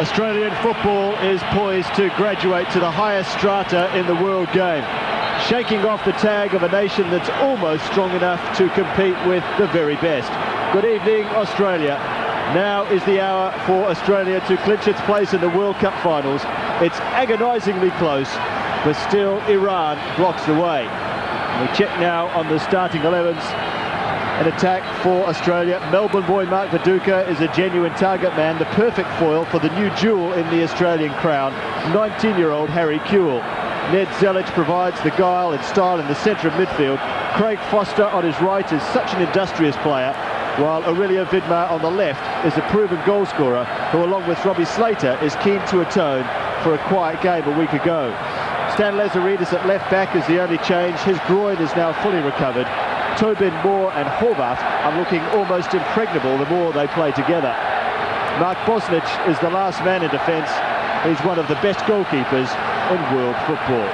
Australian football is poised to graduate to the highest strata in the world game, shaking off the tag of a nation that's almost strong enough to compete with the very best. Good evening, Australia. Now is the hour for Australia to clinch its place in the World Cup finals. It's agonisingly close, but still Iran blocks the way. We check now on the starting 11s. An attack for Australia. Melbourne boy Mark Viduka is a genuine target man, the perfect foil for the new jewel in the Australian crown, 19-year-old Harry Kewell. Ned Zelic provides the guile and style in the centre of midfield. Craig Foster on his right is such an industrious player, while Aurelio Vidmar on the left is a proven goalscorer who, along with Robbie Slater, is keen to atone for a quiet game a week ago. Stan Lazaridis at left back is the only change. His groin is now fully recovered. Tobin, Moore and Horvath are looking almost impregnable the more they play together. Mark Bosnich is the last man in defence. He's one of the best goalkeepers in world football.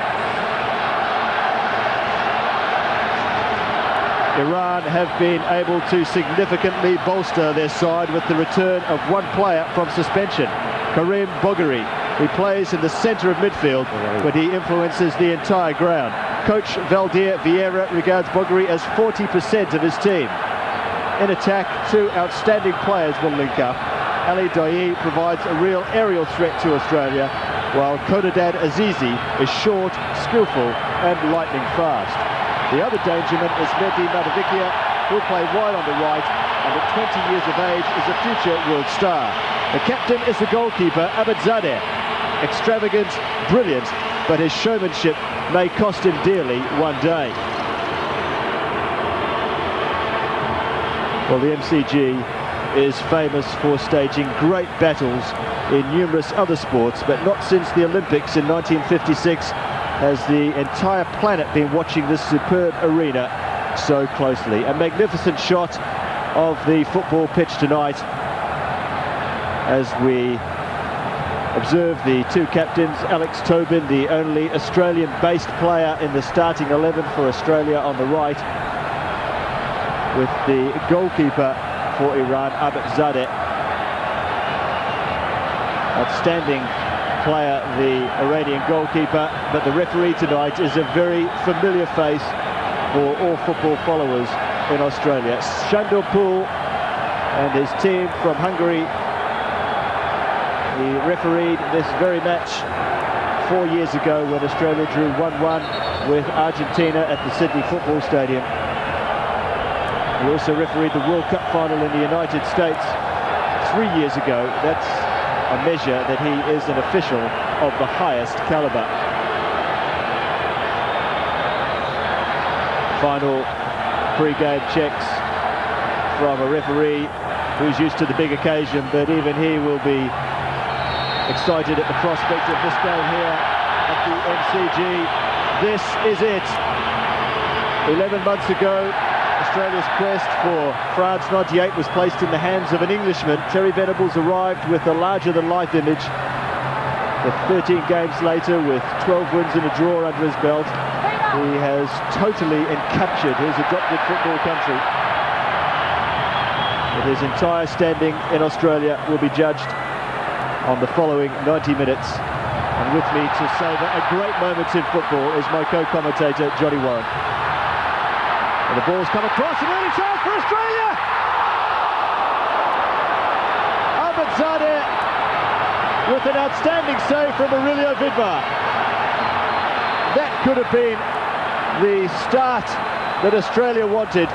Iran have been able to significantly bolster their side with the return of one player from suspension, Karim Bogheri. He plays in the centre of midfield, but he influences the entire ground. Coach Valdir Vieira regards Bogheri as 40% of his team. In attack, two outstanding players will link up. Ali Daei provides a real aerial threat to Australia, while Kodadad Azizi is short, skillful and lightning fast. The other dangerman is Mehdi Madavikia, who'll play wide on the right, and at 20 years of age is a future world star. The captain is the goalkeeper, Abadzadeh. Extravagant, brilliant, but his showmanship may cost him dearly one day. Well, the MCG is famous for staging great battles in numerous other sports, but not since the Olympics in 1956 has the entire planet been watching this superb arena so closely. A magnificent shot of the football pitch tonight as we observe the two captains. Alex Tobin, the only Australian-based player in the starting 11 for Australia, on the right, with the goalkeeper for Iran, Abadzadeh. Outstanding player, the Iranian goalkeeper, but the referee tonight is a very familiar face for all football followers in Australia. Shandor Pool and his team from Hungary. He refereed this very match 4 years ago when Australia drew 1-1 with Argentina at the Sydney Football Stadium. He also refereed the World Cup final in the United States 3 years ago. That's a measure that he is an official of the highest caliber. Final pre-game checks from a referee who's used to the big occasion, but even he will be excited at the prospect of this game here at the MCG. This is it. 11 months ago, Australia's quest for France '98 was placed in the hands of an Englishman. Terry Venables arrived with a larger-than-life image. But 13 games later, with 12 wins and a draw under his belt, he has totally encaptured his adopted football country. But his entire standing in Australia will be judged on the following 90 minutes. And with me to savour a great moment in football is my co-commentator, Johnny Warren. And the ball's come across, an early chance for Australia! Abadzadeh with an outstanding save from Aurelio Vidmar. That could have been the start that Australia wanted.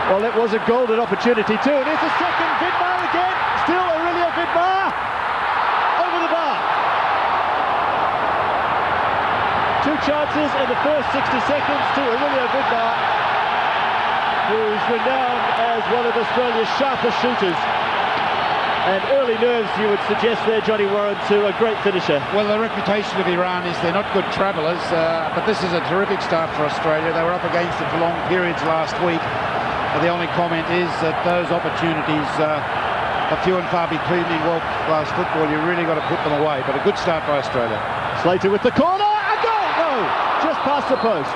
Well, it was a golden opportunity too, and here's a second. Vidmar again, still Aurelio Vidmar, over the bar. Two chances in the first 60 seconds to Aurelio Vidmar, who's renowned as one of Australia's sharpest shooters. And early nerves, you would suggest there, Johnny Warren, to a great finisher. Well, the reputation of Iran is they're not good travellers, but this is a terrific start for Australia. They were up against it for long periods last week. The only comment is that those opportunities are few and far between in world-class football. You really got to put them away, but a good start by Australia. Slater with the corner, a goal! No, just past the post.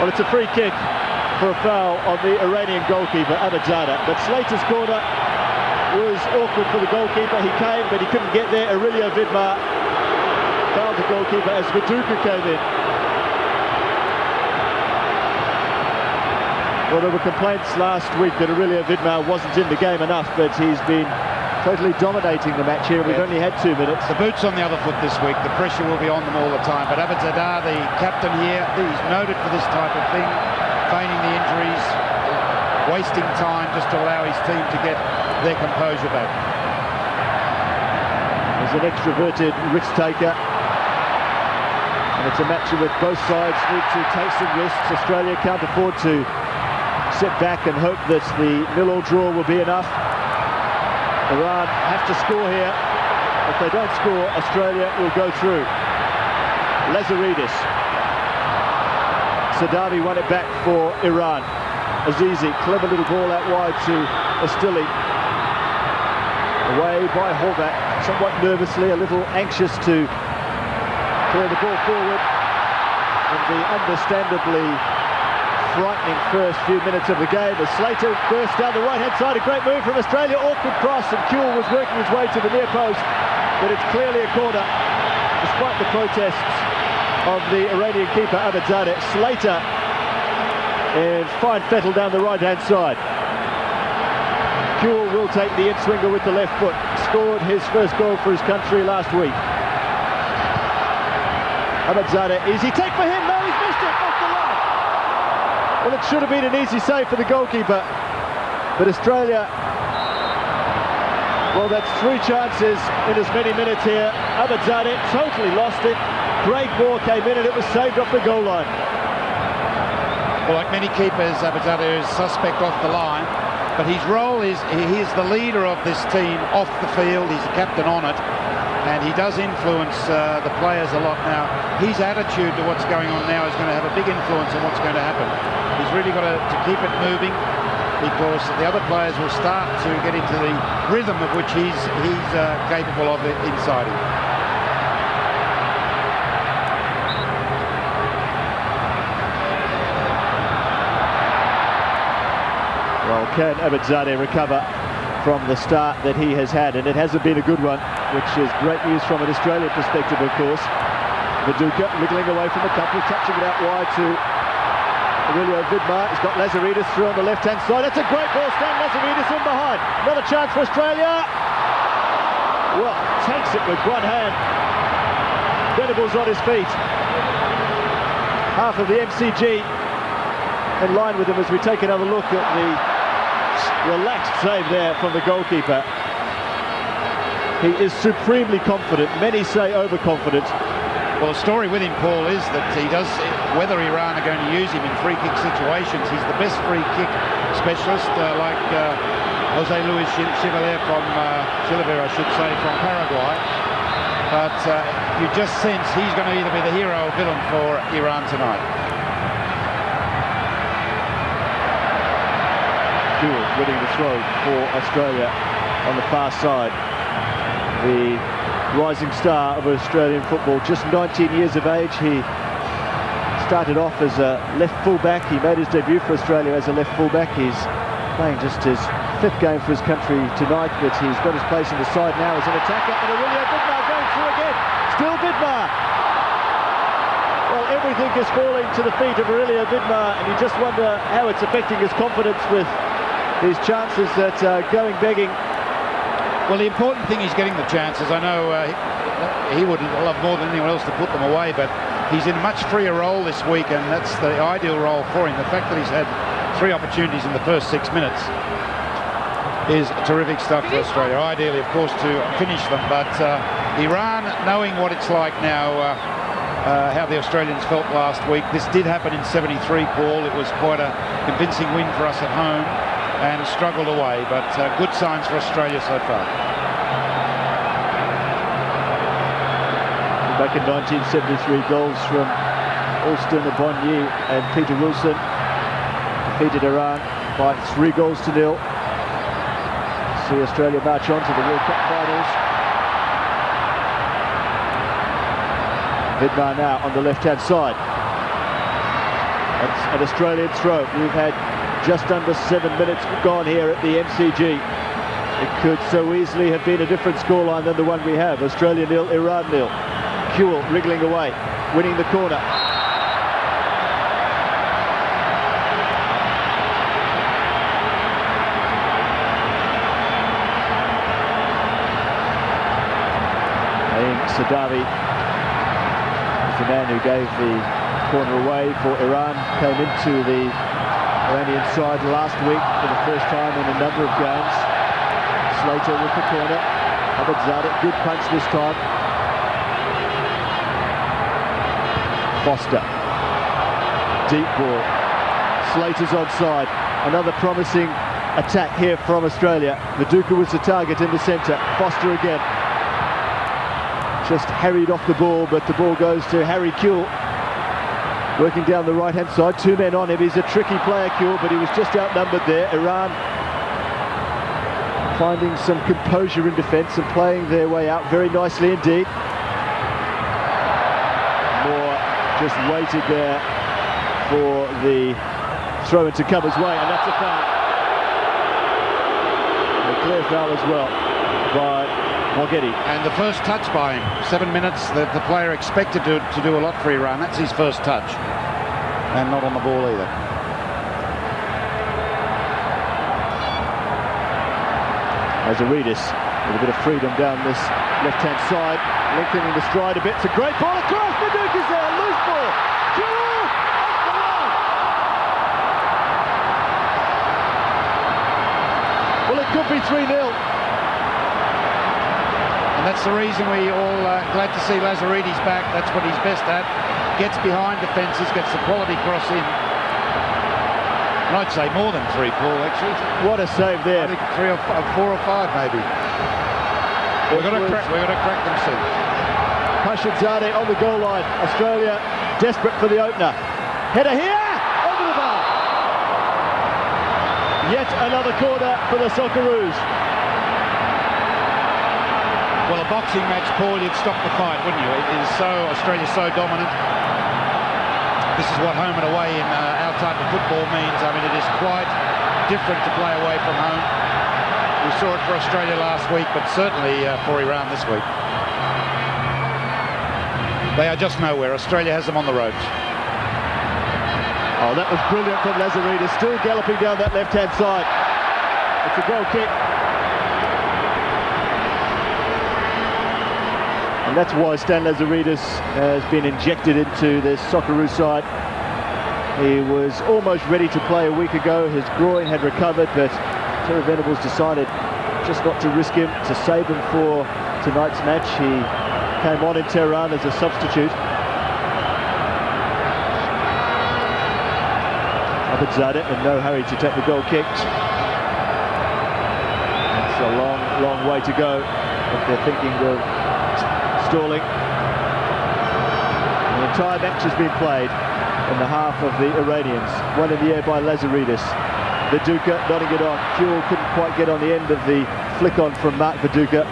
Well, it's a free kick for a foul on the Iranian goalkeeper, Ahmadzada. But Slater's corner was awkward for the goalkeeper. He came, but he couldn't get there. Aurelio Vidmar fouled the goalkeeper as Viduka came in. Well, there were complaints last week that Aurelio Vidmar wasn't in the game enough, but he's been totally dominating the match here. We've only had 2 minutes. The boot's on the other foot this week. The pressure will be on them all the time. But Ahmadzada, the captain here, he's noted for this type of thing, feigning the injuries, wasting time just to allow his team to get their composure back. There's an extroverted risk-taker. And it's a match in which both sides need to take some risks. Australia can't afford to sit back and hope that the 0-0 draw will be enough. Iran have to score here. If they don't score, Australia will go through. Lazaridis. Sadabi won it back for Iran. Azizi, clever little ball out wide to Astili. Away by Horvath, somewhat nervously, a little anxious to clear the ball forward. And the understandably frightening first few minutes of the game as Slater burst down the right-hand side. A great move from Australia, awkward cross, and Kuehl was working his way to the near post, but it's clearly a corner, despite the protests of the Iranian keeper Ahmadzada. Slater and fine fettle down the right-hand side. Kuehl will take the in-swinger with the left foot. Scored his first goal for his country last week. Ahmadzada, easy take for him. No, he's missed it off the line. Well, it should have been an easy save for the goalkeeper, but Australia, well, that's 3 chances in as many minutes here. Ahmadzada totally lost it. Craig Moore came in and it was saved off the goal line. Well, like many keepers, Ahmadzada is suspect off the line, but his role is he is the leader of this team off the field. He's the captain on it, and he does influence the players a lot now. His attitude to what's going on now is going to have a big influence on what's going to happen. He's really got to keep it moving, because the other players will start to get into the rhythm of which he's capable of inside him. Well, can Ahmadzada recover from the start that he has had? And it hasn't been a good one, which is great news from an Australian perspective, of course. Viduka wriggling away from the couple, touching it out wide to Aurelio Vidmar. He's got Lazaridis through on the left-hand side. That's a great ball, Stan Lazaridis in behind. Another chance for Australia. Well, takes it with one hand. Venables on his feet. Half of the MCG in line with him as we take another look at the relaxed save there from the goalkeeper. He is supremely confident. Many say overconfident. Well, the story with him, Paul, is that he does, whether Iran are going to use him in free kick situations, he's the best free kick specialist, like Jose Luis Chevalier from Chilavert, I should say, from Paraguay. But you just sense he's going to either be the hero or villain for Iran tonight. Kuehl winning the throw for Australia on the far side. The rising star of Australian football, just 19 years of age. He started off as a left fullback. He made his debut for Australia as a left fullback. He's playing just his 5th game for his country tonight, but he's got his place in the side now as an attacker. And Aurelio Vidmar going through again. Still Vidmar. Well, everything is falling to the feet of Aurelio Vidmar, and you just wonder how it's affecting his confidence with his chances that going begging. Well, the important thing is getting the chances. I know he would love more than anyone else to put them away, but he's in a much freer role this week, and that's the ideal role for him. The fact that he's had 3 opportunities in the first 6 minutes is terrific stuff for Australia. Ideally, of course, to finish them, but Iran, knowing what it's like now, how the Australians felt last week. This did happen in '73, Paul. It was quite a convincing win for us at home, and struggled away, but good signs for Australia so far. Back in 1973, goals from Alston, Abonyi and Peter Wilson defeated Iran by 3-0. See Australia march on to the World Cup finals. Vidmar now on the left-hand side. That's an Australian throw. We've had just under 7 minutes gone here at the MCG. It could so easily have been a different scoreline than the one we have. Australia 0, Iran 0. Kewell wriggling away, winning the corner. Sadavi is the man who gave the corner away for Iran, came into the Iranian side last week for the first time in a number of games. Slater with the corner, Ahmadzadeh, good punch this time. Foster, deep ball, Slater's onside, another promising attack here from Australia. Viduka was the target in the centre, Foster again. Just harried off the ball, but the ball goes to Harry Kewell, working down the right-hand side. 2 men on him. He's a tricky player, Kewell, but he was just outnumbered there. Iran finding some composure in defence and playing their way out very nicely indeed. Moore just waited there for the throw into Cumber's way, and that's a foul. A clear foul as well by Moghetti. And the first touch by him, 7 minutes, the player expected to do a lot for Iran. That's his first touch. And not on the ball either. Lazaridis with a bit of freedom down this left-hand side, lengthening the stride a bit. It's a great ball across, Viduka's there, loose ball. Kewell off the line. Well, it could be 3-0. And that's the reason we all glad to see Lazaridis back. That's what he's best at. Gets behind defences, gets the quality cross in. And I'd say more than 3, Paul, actually. What a save there. I think 3 or 4 or 5 maybe. We're going to crack them soon. Ahmadzadeh on the goal line. Australia desperate for the opener. Header here, over the bar. Yet another corner for the Socceroos. Well, a boxing match, Paul, you'd stop the fight, wouldn't you? It is so, Australia's so dominant. This is what home and away in our type of football means. I mean, it is quite different to play away from home. We saw it for Australia last week, but certainly for Iran this week. They are just nowhere. Australia has them on the ropes. Oh, that was brilliant from Lazaridis, still galloping down that left-hand side. It's a goal kick. And that's why Stan Lazaridis has been injected into this Socceroos side. He was almost ready to play a week ago. His groin had recovered, but Terry Venables decided just not to risk him, to save him for tonight's match. He came on in Tehran as a substitute. Ahmadzadeh in no hurry to take the goal kick. It's a long, long way to go if they're thinking of stalling. The entire match has been played in the half of the Iranians. One in the air by Lazaridis. Viduka nodding it on. Kewell couldn't quite get on the end of the flick on from Mark Viduka.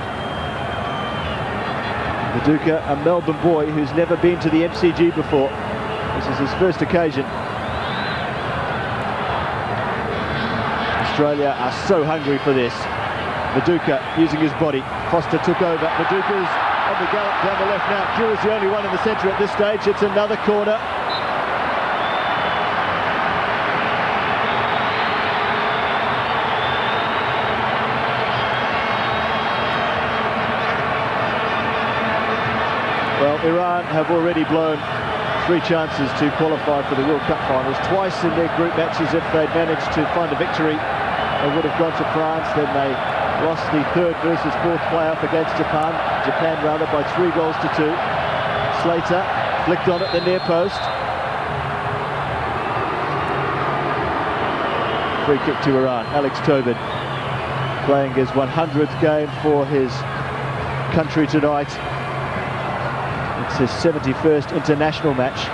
Viduka, a Melbourne boy who's never been to the MCG before. This is his first occasion. Australia are so hungry for this. Viduka using his body. Foster took over. Viduka's on the gallop down the left now. Kewell's the only one in the centre at this stage. It's another corner. Well, Iran have already blown 3 chances to qualify for the World Cup finals. Twice in their group matches, if they'd managed to find a victory, they would have gone to France. Then they lost the 3rd versus 4th playoff against Japan by 3 goals to 2. Slater flicked on at the near post. Free kick to Iran. Alex Tobin playing his 100th game for his country tonight. It's his 71st international match.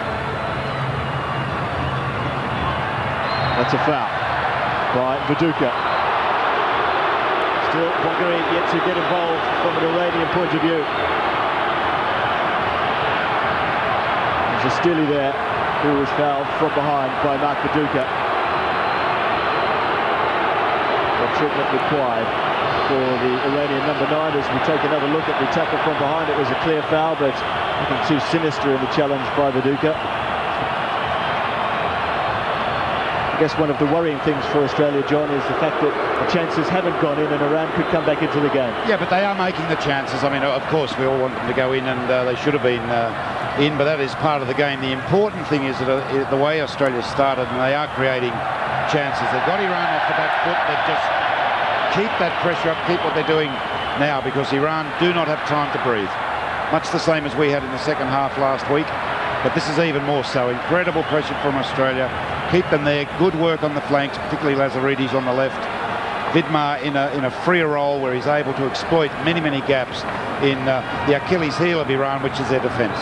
That's a foul by Viduka. Still Bogheri yet to get involved from an Iranian point of view. There's a Stili there. who was fouled from behind by Mark Viduka. The treatment required for the Iranian number 9 as we take another look at the tackle from behind. It was a clear foul, but nothing too sinister in the challenge by Viduka. I guess one of the worrying things for Australia, John, is the fact that the chances haven't gone in and Iran could come back into the game. Yeah, but they are making the chances. I mean, of course, we all want them to go in, and they should have been in, but that is part of the game. The important thing is that the way Australia started, and they are creating chances. They've got Iran off the back foot. They've just keep that pressure up, keep what they're doing now, because Iran do not have time to breathe. Much the same as we had in the second half last week, but this is even more so. Incredible pressure from Australia. Keep them there. Good work on the flanks, particularly Lazaridis on the left. Vidmar in a freer role where he's able to exploit many gaps in the Achilles heel of Iran, which is their defence.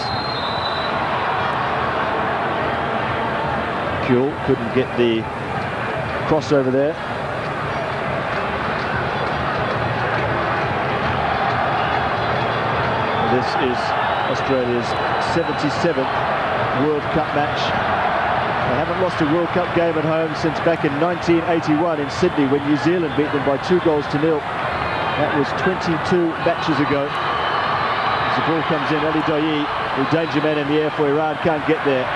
Kuhl couldn't get the crossover there. This is Australia's 77th World Cup match. They haven't lost a World Cup game at home since back in 1981 in Sydney when New Zealand beat them by 2-0. That was 22 matches ago. As the ball comes in, Ali Daei, the danger man in the air for Iran, can't get there.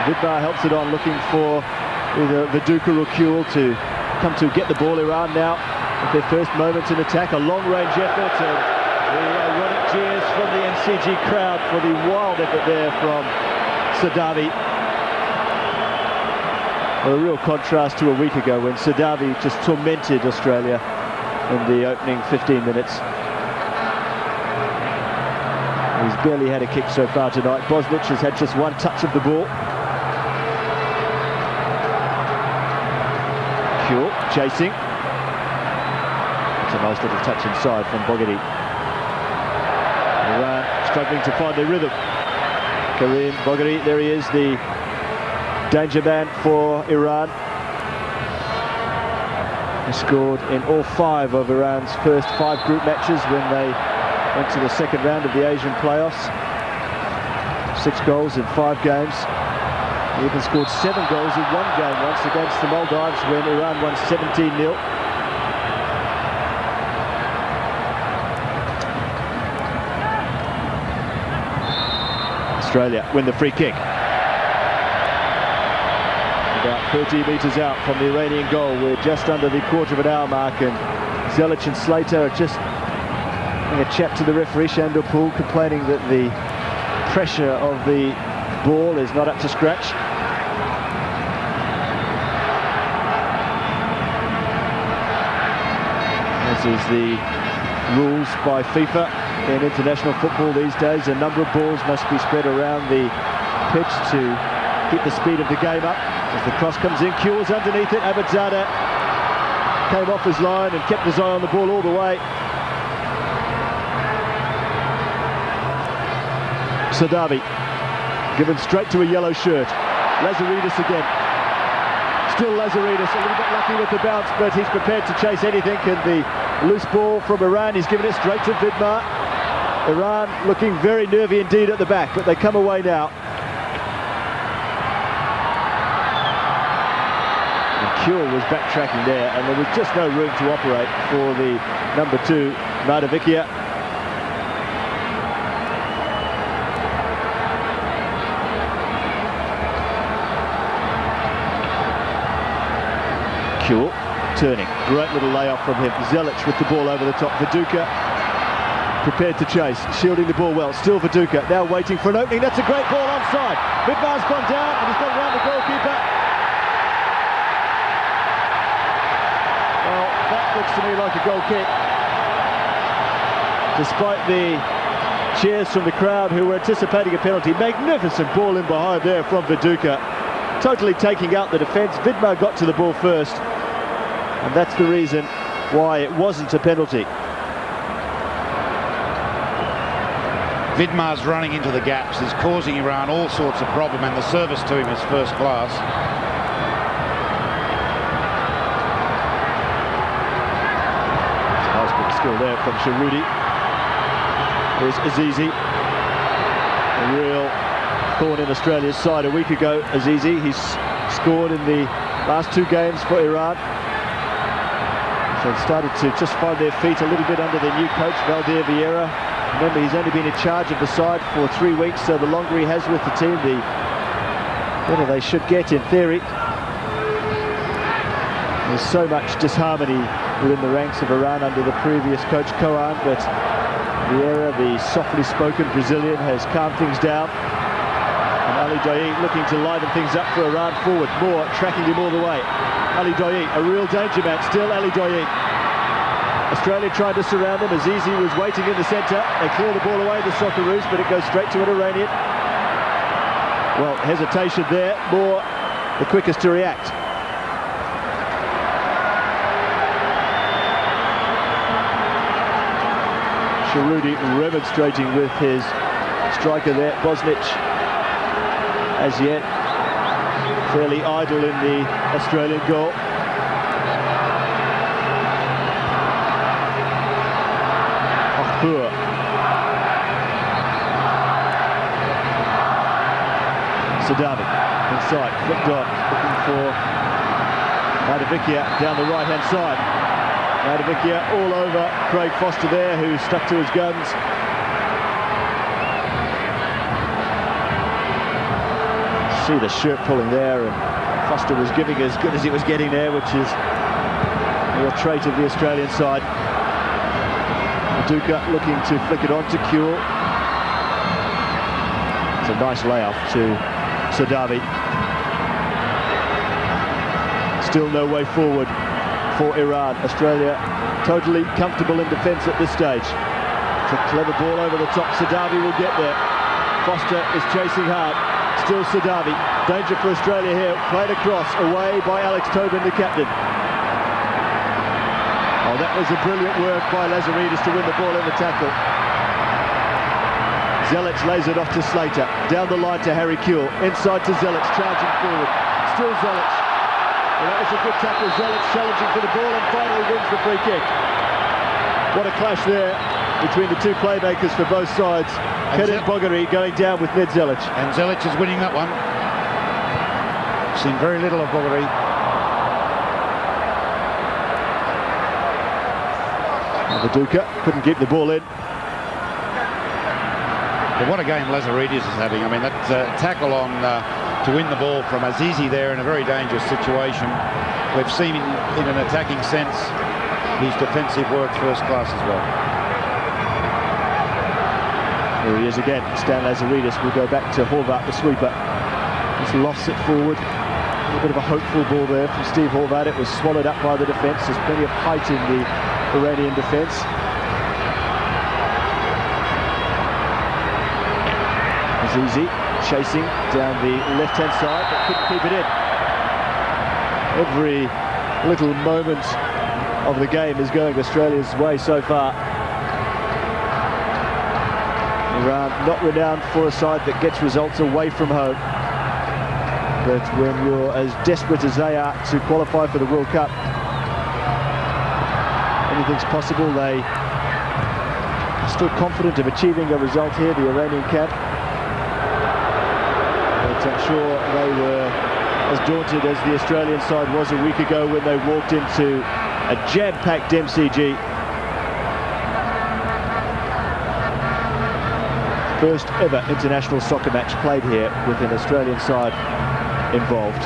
Vidmar helps it on, looking for either Viduka or Kuhl to come to get the ball. Iran now at their first moments in attack, a long-range effort, and the ironic cheers from the MCG crowd for the wild effort there from Sadavi. A real contrast to a week ago when Sadavi just tormented Australia in the opening 15 minutes. He's barely had a kick so far tonight. Bosnich has had just one touch of the ball. Kuhl chasing. It's a nice little touch inside from Bogheri. Iran struggling to find their rhythm. Karim Bogheri, there he is, the danger man for Iran. He scored in all 5 of Iran's first 5 group matches when they went to the second round of the Asian playoffs. 6 goals in 5 games. He even scored 7 goals in 1 game once against the Maldives when Iran won 17-0. Australia win the free kick. About 30 metres out from the Iranian goal. We're just under the quarter of an hour mark, and Zelic and Slater are just having a chat to the referee, Shandor Pool, complaining that the pressure of the ball is not up to scratch. This is the rules by FIFA in international football these days. A number of balls must be spread around the pitch to keep the speed of the game up. As the cross comes in, Kuhl's underneath it. Abidzadeh came off his line and kept his eye on the ball all the way. Sadavi given straight to a yellow shirt. Lazaridis again. Still Lazaridis, a little bit lucky with the bounce, but he's prepared to chase anything. And the loose ball from Iran, he's given it straight to Vidmar. Iran looking very nervy indeed at the back, but they come away now. Kuhl was backtracking there, and there was just no room to operate for the number 2, Mardavikia. Kuhl turning, great little layoff from him. Zelic with the ball over the top. Viduka prepared to chase, shielding the ball well. Still Viduka, now waiting for an opening. That's a great ball onside. Vidmar's gone down, and he's gone around the goalkeeper. That looks to me like a goal kick. Despite the cheers from the crowd who were anticipating a penalty. Magnificent ball in behind there from Viduka. Totally taking out the defence. Vidmar got to the ball first. And that's the reason why it wasn't a penalty. Vidmar's running into the gaps is causing Iran all sorts of problem, and the service to him is first class. Skill there from Sharudi. There's Azizi. A real thorn in Australia's side a week ago. Azizi, he's scored in the last 2 games for Iran. So they've started to just find their feet a little bit under their new coach, Valdir Vieira. Remember, he's only been in charge of the side for 3 weeks, so the longer he has with the team, the better they should get in theory. There's so much disharmony within the ranks of Iran under the previous coach, Kohan, but Vieira, the softly spoken Brazilian, has calmed things down. And Ali Daei looking to liven things up for Iran forward. Moore tracking him all the way. Ali Daei, a real danger man, still Ali Daei. Australia tried to surround him. Azizi was waiting in the centre. They clear the ball away, the Socceroos, but it goes straight to an Iranian. Well, hesitation there. Moore, the quickest to react. Sharudi remonstrating with his striker there, Bosnic, as yet fairly idle in the Australian goal. Akhpour. Sadavi inside, flicked on, looking for Madavicchia down the right-hand side. Madavicchia all over Craig Foster there, who stuck to his guns. See the shirt pulling there, and Foster was giving as good as he was getting there, which is a real trait of the Australian side. Duka looking to flick it on to Kuhl. It's a nice layoff to Sadavi. Still no way forward for Iran. Australia totally comfortable in defence at this stage. It's a clever ball over the top. Sadavi will get there. Foster is chasing hard. Still Sadavi. Danger for Australia here. Played across, away by Alex Tobin, the captain. Oh, that was a brilliant work by Lazaridis to win the ball in the tackle. Zelic lays it off to Slater. Down the line to Harry Kuhl. Inside to Zelic, charging forward. Still Zelic. Well, that was a good tackle. Zelic challenging for the ball and finally wins the free kick. What a clash there between the two playmakers for both sides. Kenan Bogheri going down with Ned Zelic. And Zelic is winning that one. Seen very little of Bogheri. Viduka couldn't keep the ball in. But what a game Lazaridis is having. I mean, that tackle on to win the ball from Azizi there in a very dangerous situation. We've seen in an attacking sense his defensive work first class as well. Here he is again. Stan Lazaridis will go back to Horvath, the sweeper. Just lofts it forward. A bit of a hopeful ball there from Steve Horvath. It was swallowed up by the defence. There's plenty of height in the Iranian defence. Azizi chasing down the left-hand side, but couldn't keep it in. Every little moment of the game is going Australia's way so far. Iran not renowned for a side that gets results away from home. But when you're as desperate as they are to qualify for the World Cup, anything's possible. They are still confident of achieving a result here, the Iranian camp. But I'm sure they were as daunted as the Australian side was a week ago when they walked into a jam-packed MCG. First ever international soccer match played here with an Australian side involved.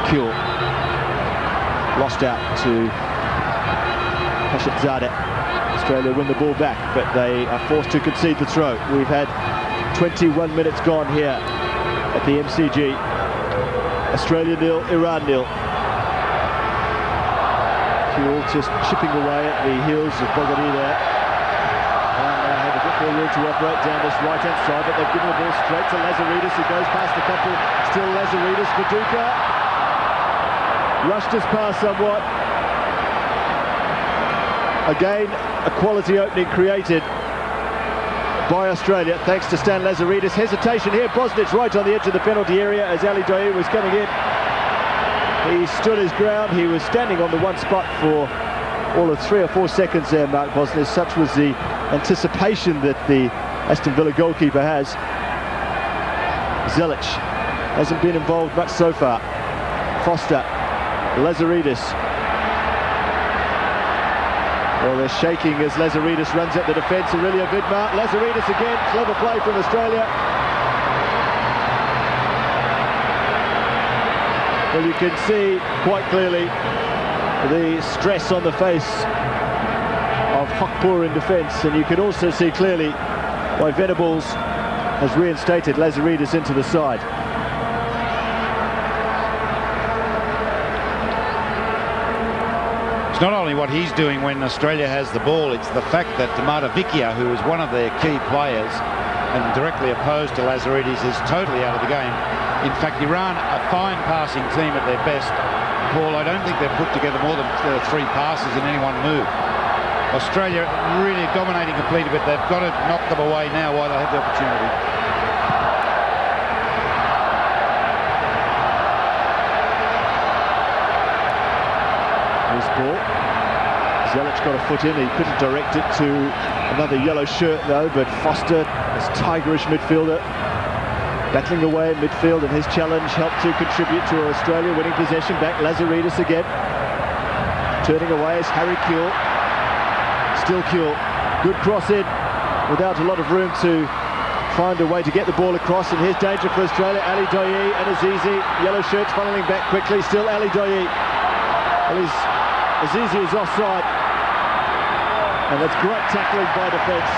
Kuhl lost out to Hashimzadeh. Australia win the ball back, but they are forced to concede the throw. We've had 21 minutes gone here at the MCG. Australia 0, Iran 0. Kuhl just chipping away at the heels of Bogheri there. And they have a bit more room to operate down this right-hand side, but they've given the ball straight to Lazaridis, who goes past a couple. Still Lazaridis, Viduka. Rushed his pass somewhat. Again, a quality opening created by Australia, thanks to Stan Lazaridis. Hesitation here, Bosnic right on the edge of the penalty area as Ali Daei was coming in. He stood his ground. He was standing on the one spot for all of 3 or 4 seconds there, Mark Bosnic. Such was the anticipation that the Aston Villa goalkeeper has. Zelic hasn't been involved much so far. Foster, Lazaridis. Well, they're shaking as Lazaridis runs at the defence. Aurelio Vidmar. Lazaridis again, clever play from Australia. Well, you can see quite clearly the stress on the face of Hokpur in defence, and you can also see clearly why Venables has reinstated Lazaridis into the side. It's not only what he's doing when Australia has the ball, it's the fact that Matavikia, who is one of their key players and directly opposed to Lazaridis, is totally out of the game. In fact, Iran, a fine passing team at their best. Paul, I don't think they've put together more than 3 passes in any one move. Australia really dominating completely, but they've got to knock them away now while they have the opportunity. His ball. Zelic got a foot in. He couldn't direct it to another yellow shirt though, but Foster, this tigerish midfielder, battling away in midfield, and his challenge helped to contribute to Australia winning possession back. Lazaridis again. Turning away is Harry Kewell. Still Kewell. Good cross in without a lot of room to find a way to get the ball across, and here's danger for Australia. Ali Doyi and Azizi. Yellow shirts funneling back quickly. Still Ali Doyi. Well, Azizi is offside, and that's great tackling by defence.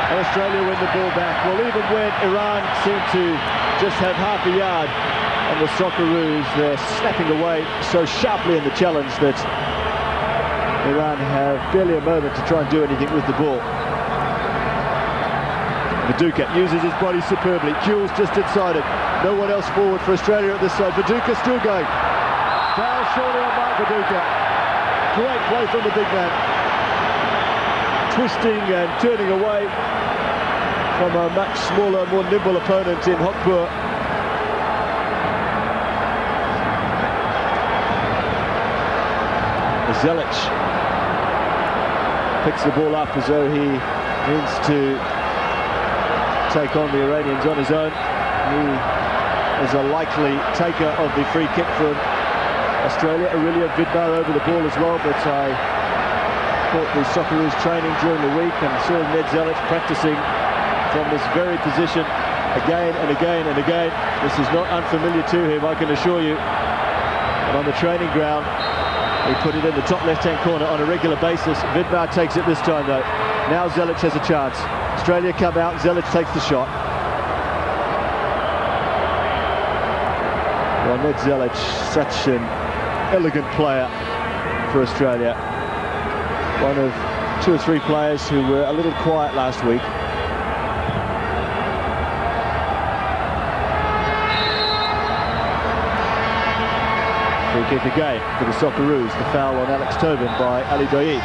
And Australia win the ball back. Well, even when Iran seemed to just have half a yard on the Socceroos, they're snapping away so sharply in the challenge that Iran have barely a moment to try and do anything with the ball. Viduka uses his body superbly. Kewell's just inside it. No one else forward for Australia at this side. Viduka still going. Foul shortly on Mark Viduka. Great play from the big man. Twisting and turning away from a much smaller, more nimble opponent in Hokpur. Zelic picks the ball up as though he means to take on the Iranians on his own. He is a likely taker of the free kick from Australia. Aurelio Vidmar over the ball as well, but I caught the Socceroos training during the week and saw Ned Zelic practicing from this very position again and again and again. This is not unfamiliar to him, I can assure you. But on the training ground, he put it in the top left-hand corner on a regular basis. Vidmar takes it this time though. Now Zelic has a chance. Australia come out, Zelic takes the shot. Well, Ned Zelic, such an elegant player for Australia. One of 2 or 3 players who were a little quiet last week. Free kick again for the Socceroos. The foul on Alex Tobin by Ali Doyi.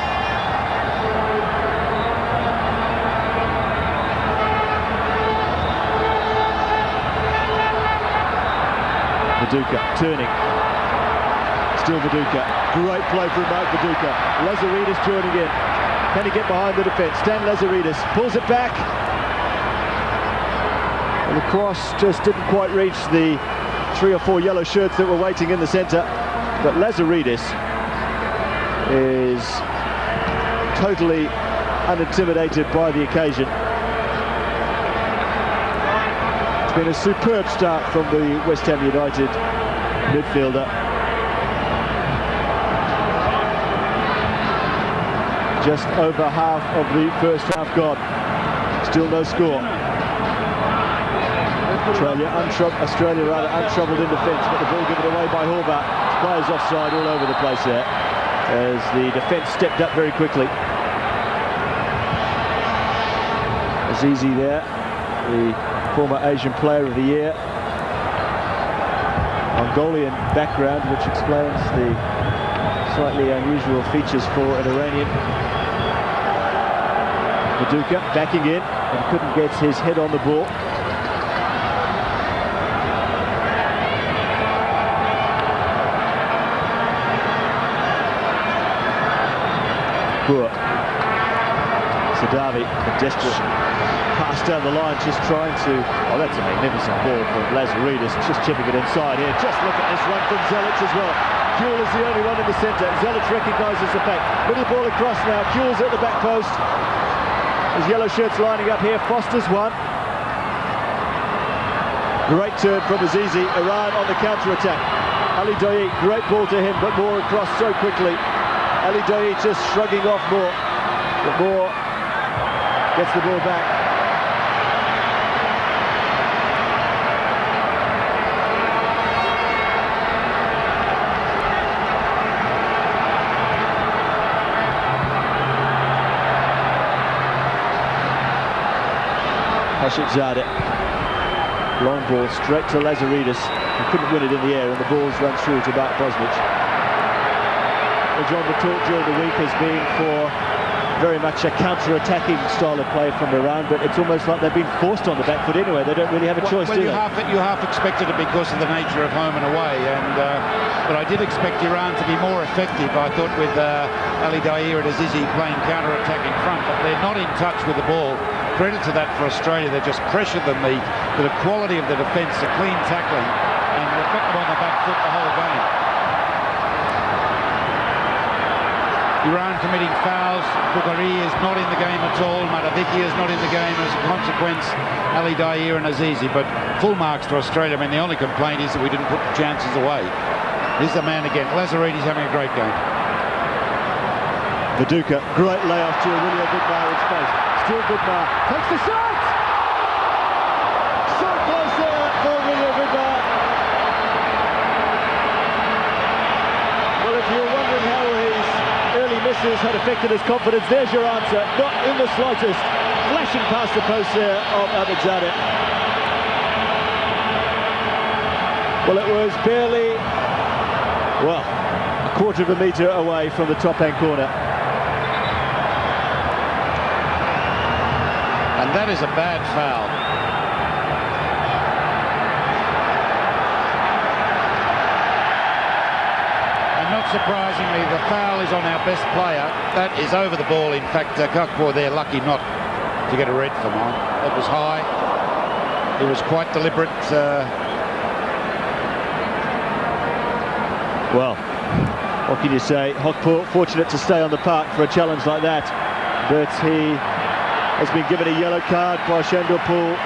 Viduka turning. Still Viduka. Great play from Mark Viduka. Lazaridis joining in. Can he get behind the defence? Stan Lazaridis pulls it back. And the cross just didn't quite reach the 3 or 4 yellow shirts that were waiting in the centre. But Lazaridis is totally unintimidated by the occasion. It's been a superb start from the West Ham United midfielder. Just over half of the first half gone. Still no score. Australia rather untroubled in defence, but the ball given away by Horvath. Players offside all over the place there as the defence stepped up very quickly. Azizi there, the former Asian Player of the Year. Mongolian background, which explains the slightly unusual features for an Iranian. Viduka backing in and couldn't get his head on the ball. Poor. It's a Davi, desperate pass down the line, just trying to... Oh, that's a magnificent ball from Lazaridis, just chipping it inside here. Just look at this run from Zelic as well. Kuehl is the only one in the centre. Zelic recognises the fact. Middle ball across now. Kuehl's at the back post. His yellow shirts lining up here. Foster's one. Great turn from Azizi. Iran on the counter-attack. Ali Daei, great ball to him, but Moore across so quickly. Ali Daei just shrugging off Moore. But Moore gets the ball back. Hashikzadeh, long ball straight to Lazaridis. He couldn't win it in the air, and the ball's run through to Mark Bosnich. Well, John, the talk during the week has been for very much a counter-attacking style of play from Iran, but it's almost like they've been forced on the back foot anyway. They don't really have a choice, do they? You half expected it because of the nature of home and away, but I did expect Iran to be more effective. I thought with Ali Daei and Azizi playing counter-attack in front, but they're not in touch with the ball. Credit to that for Australia. They just pressured them, the quality of the defence, the clean tackling, and they've got them on the back foot the whole game. Iran committing fouls. Bukhari is not in the game at all. Madaviki is not in the game as a consequence. Ali Daei and Azizi, but full marks to Australia. I mean, the only complaint is that we didn't put the chances away. Here's the man again. Lazaridis having a great game. Viduka, great layoff to Aurelio Vidmar in space. Still Vidmar, takes the shot! So close there for Aurelio Vidmar. Well, if you're wondering how his early misses had affected his confidence, there's your answer. Not in the slightest. Flashing past the post there of Ahmedzadeh. Well, it was barely, well, a quarter of a metre away from the top-hand corner. And that is a bad foul. And not surprisingly, the foul is on our best player. That is over the ball. In fact, Gakpo there lucky not to get a red for mine. That was high. It was quite deliberate. Well, what can you say? Hokpo fortunate to stay on the park for a challenge like that, but he has been given a yellow card by Shandorpool,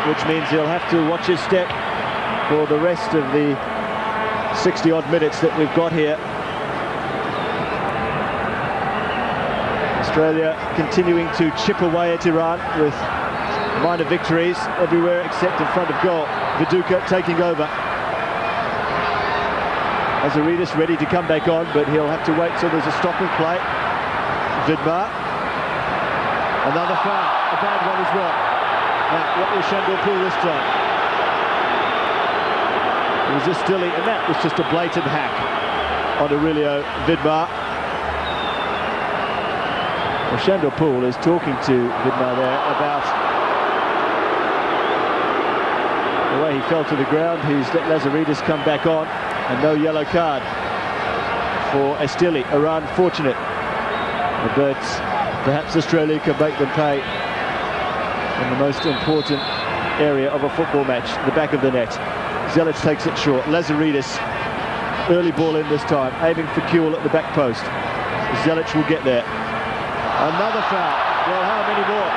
which means he'll have to watch his step for the rest of the 60-odd minutes that we've got here. Australia continuing to chip away at Iran with minor victories everywhere except in front of goal. Viduka taking over. Lazaridis ready to come back on, but he'll have to wait till there's a stop in play. Vidmar. Another foul, a bad one as well. Now, what will Shandorpool this time? It was just Stilly, and that was just a blatant hack on Aurelio Vidmar. Well, Shandorpool is talking to Vidmar there about the way he fell to the ground. He's let Lazaridis come back on, and no yellow card for Estili. Iran fortunate, but perhaps Australia can make them pay in the most important area of a football match, the back of the net. Zelic takes it short. Lazaridis, early ball in this time, aiming for Kuehl at the back post. Zelic will get there. Another foul. Well, how many more?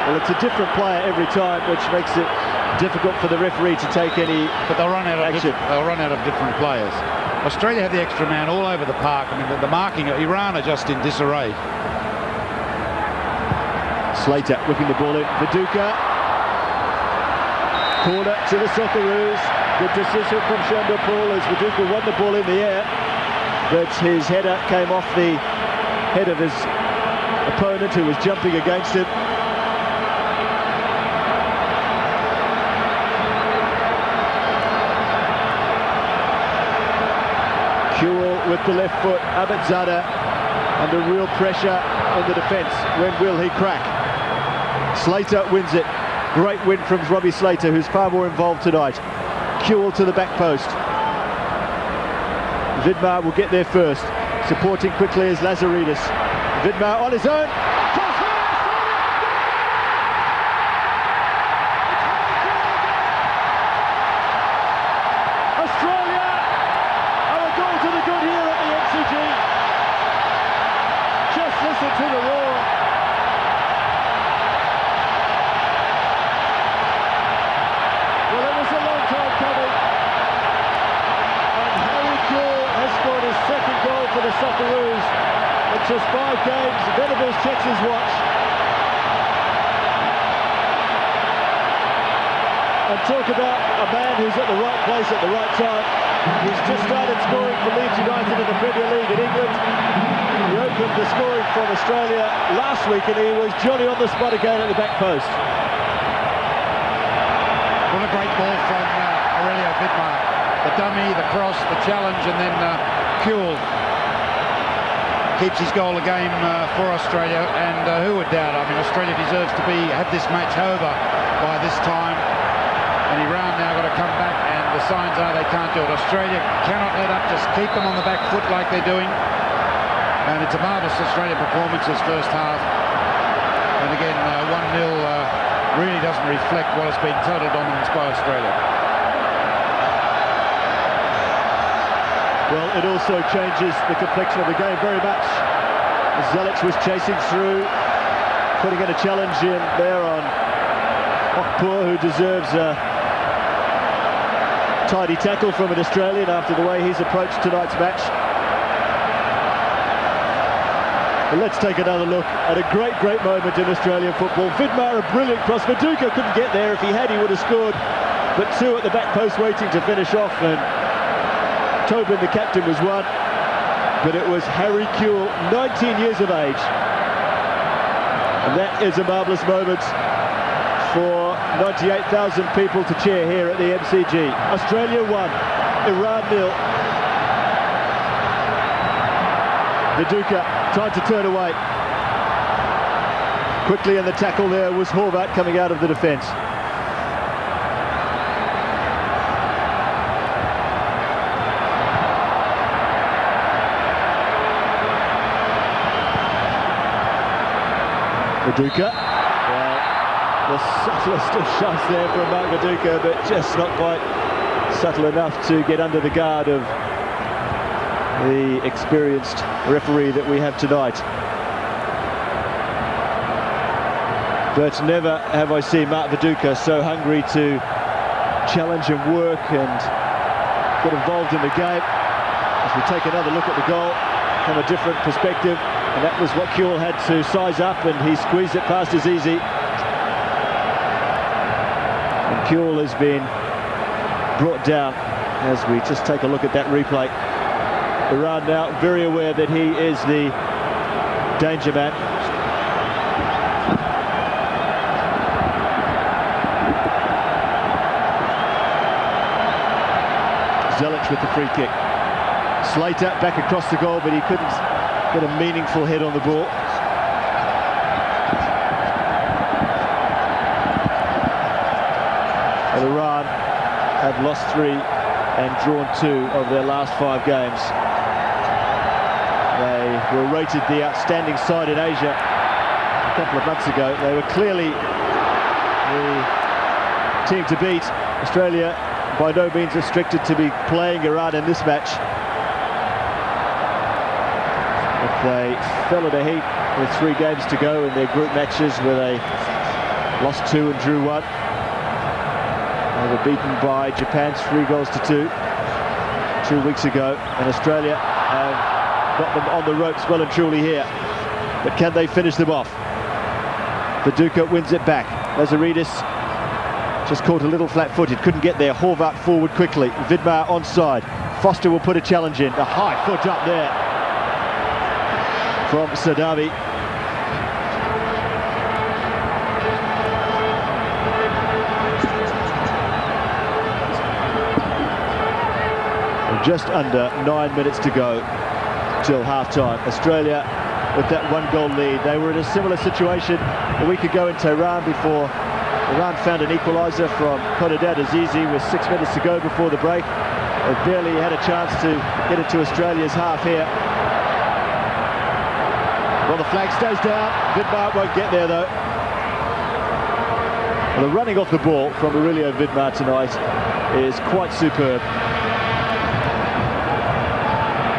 Well, it's a different player every time, which makes it difficult for the referee to take any But they'll run out action. They'll run out of different players. Australia have the extra man all over the park. I mean, the marking, Iran are just in disarray. Slater whipping the ball in. Viduka. Corner to the Socceroos. Good decision from Shandorpool as Viduka won the ball in the air, but his header came off the head of his opponent who was jumping against it. Kuehl with the left foot. Ahmedzadeh under real pressure on the defence. When will he crack? Slater wins it. Great win from Robbie Slater, who's far more involved tonight. Kuehl to the back post. Vidmar will get there first. Supporting quickly is Lazaridis. Vidmar on his own. Australia are a goal to the good here at the MCG. Just listen to the roar. Well, it was a long time coming. And Harry Kewell has scored his second goal for the Socceroos in just 5 games. Venables checks his watch. And talk about a man who's at the right place at the right time. He's just started scoring for Leeds United in the Premier League in England. He opened the scoring from Australia last week and he was jolly on the spot again at the back post. What a great ball from Aurelio Vidmar. The dummy, the cross, the challenge, and then Kewell keeps his goal a game for Australia. And who would doubt? I mean, Australia deserves to have this match over by this time. And Iran now got to come back, and the signs are they can't do it. Australia cannot let up, just keep them on the back foot like they're doing. And it's a marvellous Australian performance this first half. And again, 1-0 really doesn't reflect what has been total dominance by Australia. Well, it also changes the complexion of the game very much. Zelic was chasing through, putting in a challenge in there on Okpur, who deserves a tidy tackle from an Australian after the way he's approached tonight's match. But let's take another look at a great moment in Australian football. Vidmar, a brilliant cross. Viduka couldn't get there. If he had, he would have scored. But 2 at the back post waiting to finish off, and Tobin, the captain, was one. But it was Harry Kewell, 19 years of age. And that is a marvellous moment for 98,000 people to cheer here at the MCG. Australia 1, Iran 0. Viduka, time to turn away. Quickly in the tackle there was Horvat coming out of the defence. Viduka. The subtlest of shots there from Mark Viduka, but just not quite subtle enough to get under the guard of the experienced referee that we have tonight. But never have I seen Mark Viduka so hungry to challenge and work and get involved in the game. As we take another look at the goal from a different perspective, and that was what Kewell had to size up, and he squeezed it past Azizi. And Kewell has been brought down as we just take a look at that replay. Iran now very aware that he is the danger man. Zelic with the free kick. Slater back across the goal, but he couldn't get a meaningful hit on the ball. And Iran have lost 3 and drawn 2 of their last 5 games. They were rated the outstanding side in Asia a couple of months ago. They were clearly the team to beat. Australia by no means restricted to be playing Iran in this match. But they fell in a heap with 3 games to go in their group matches, where they lost 2 and drew 1. They were beaten by Japan 3 goals to 2 2 weeks ago, and Australia have got them on the ropes well and truly here. But can they finish them off? Viduka wins it back. Lazaridis just caught a little flat-footed, couldn't get there. Horvat forward quickly. Vidmar onside. Foster will put a challenge in. A high foot up there from Sadavi. And just under 9 minutes to go till half-time. Australia with that 1-goal lead. They were in a similar situation a week ago in Tehran before Iran found an equaliser from Qaderdad Azizi with 6 minutes to go before the break. They barely had a chance to get it to Australia's half here. Well, the flag stays down. Vidmar won't get there, though. Well, the running off the ball from Aurelio Vidmar tonight is quite superb.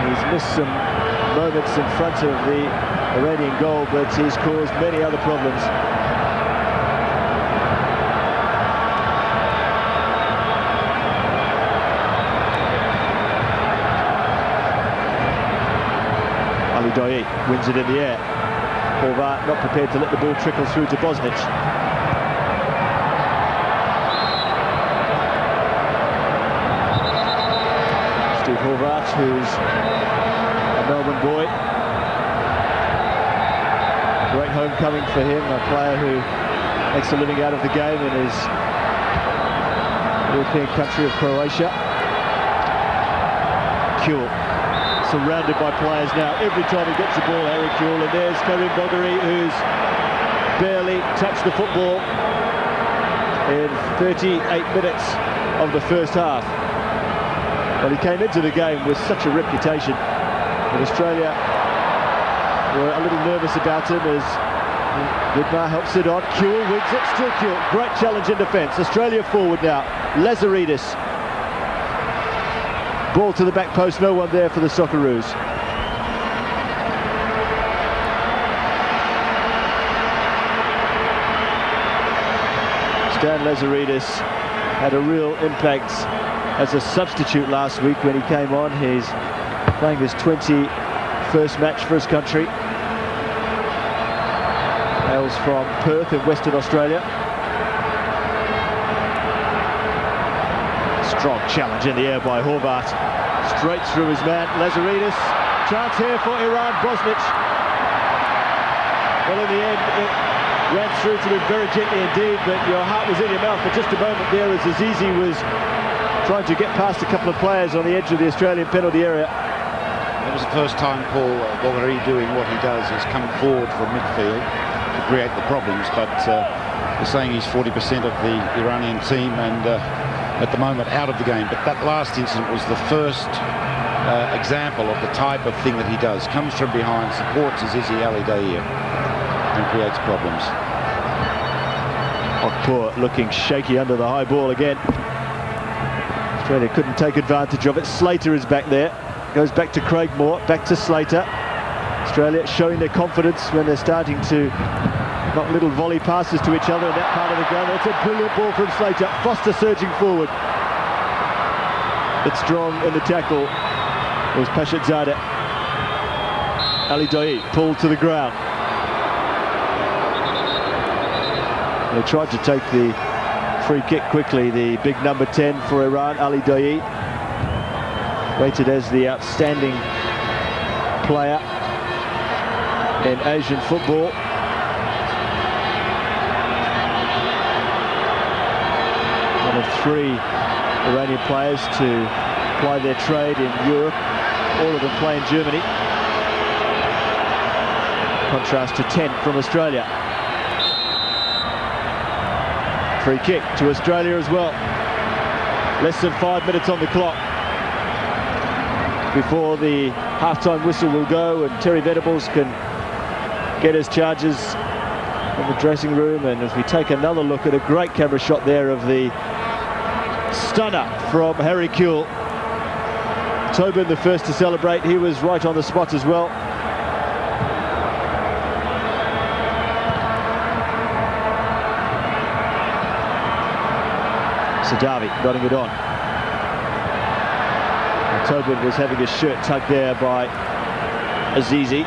He's missed some moments in front of the Iranian goal, but he's caused many other problems. Ali Daei wins it in the air. Horvat not prepared to let the ball trickle through to Bosnich. Steve Horvat, who's a Melbourne boy. Great homecoming for him, a player who makes a living out of the game in his European country of Croatia. Kewell, surrounded by players now. Every time he gets the ball, Harry Kewell, and there's Karim Bogheri, who's barely touched the football in 38 minutes of the first half. Well, he came into the game with such a reputation that Australia were a little nervous about him as Vidmar helps it on. Kewell wins it, still Kewell. Great challenge in defence. Australia forward now. Lazaridis. Ball to the back post, no one there for the Socceroos. Stan Lazaridis had a real impact as a substitute last week when he came on. He's playing his 21st match for his country. Hails from Perth in Western Australia. Strong challenge in the air by Horvat. Straight through his man, Lazaridis. Chance here for Iran, Bosnich. Well, in the end, it ran through to him very gently indeed, but your heart was in your mouth for just a moment there as Azizi was trying to get past a couple of players on the edge of the Australian penalty area. It was the first time Paul Bogheri doing what he does, is come forward from midfield to create the problems, but they're saying he's 40% of the Iranian team and at the moment out of the game. But that last incident was the first example of the type of thing that he does. Comes from behind, supports Azizi Ali Daei and creates problems. Okpor looking shaky under the high ball again. Australia couldn't take advantage of it. Slater is back there. Goes back to Craig Moore, back to Slater. Australia showing their confidence when they're starting to knock little volley passes to each other in that part of the ground. It's a brilliant ball from Slater. Foster surging forward. It's strong in the tackle. It was Pashatzadeh. Ali Daei pulled to the ground. They tried to take the free kick quickly. The big number 10 for Iran, Ali Daei, rated as the outstanding player in Asian football. One of 3 Iranian players to ply their trade in Europe. All of them play in Germany. Contrast to 10 from Australia. Free kick to Australia as well. Less than 5 minutes on the clock before the half-time whistle will go and Terry Venables can get his charges in the dressing room. And as we take another look at a great camera shot there of the stunner from Harry Kewell. Tobin the first to celebrate. He was right on the spot as well. Sadavi nodding it on. And Tobin was having his shirt tugged there by Azizi.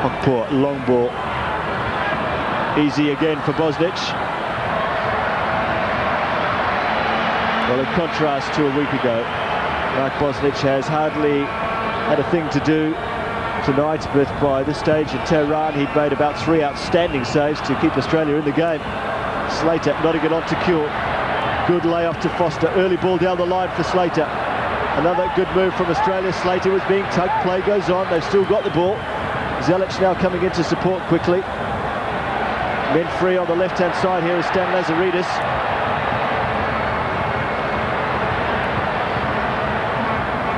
Okpor, long ball. Easy again for Bosnich. Well, in contrast to a week ago, Mark Bosnich has hardly had a thing to do tonight, but by this stage in Tehran, he'd made about 3 outstanding saves to keep Australia in the game. Slater nodding it on to Kewell. Good layoff to Foster. Early ball down the line for Slater. Another good move from Australia. Slater was being tugged. Play goes on. They've still got the ball. Zelic now coming in to support quickly. Men free on the left-hand side here is Stan Lazaridis.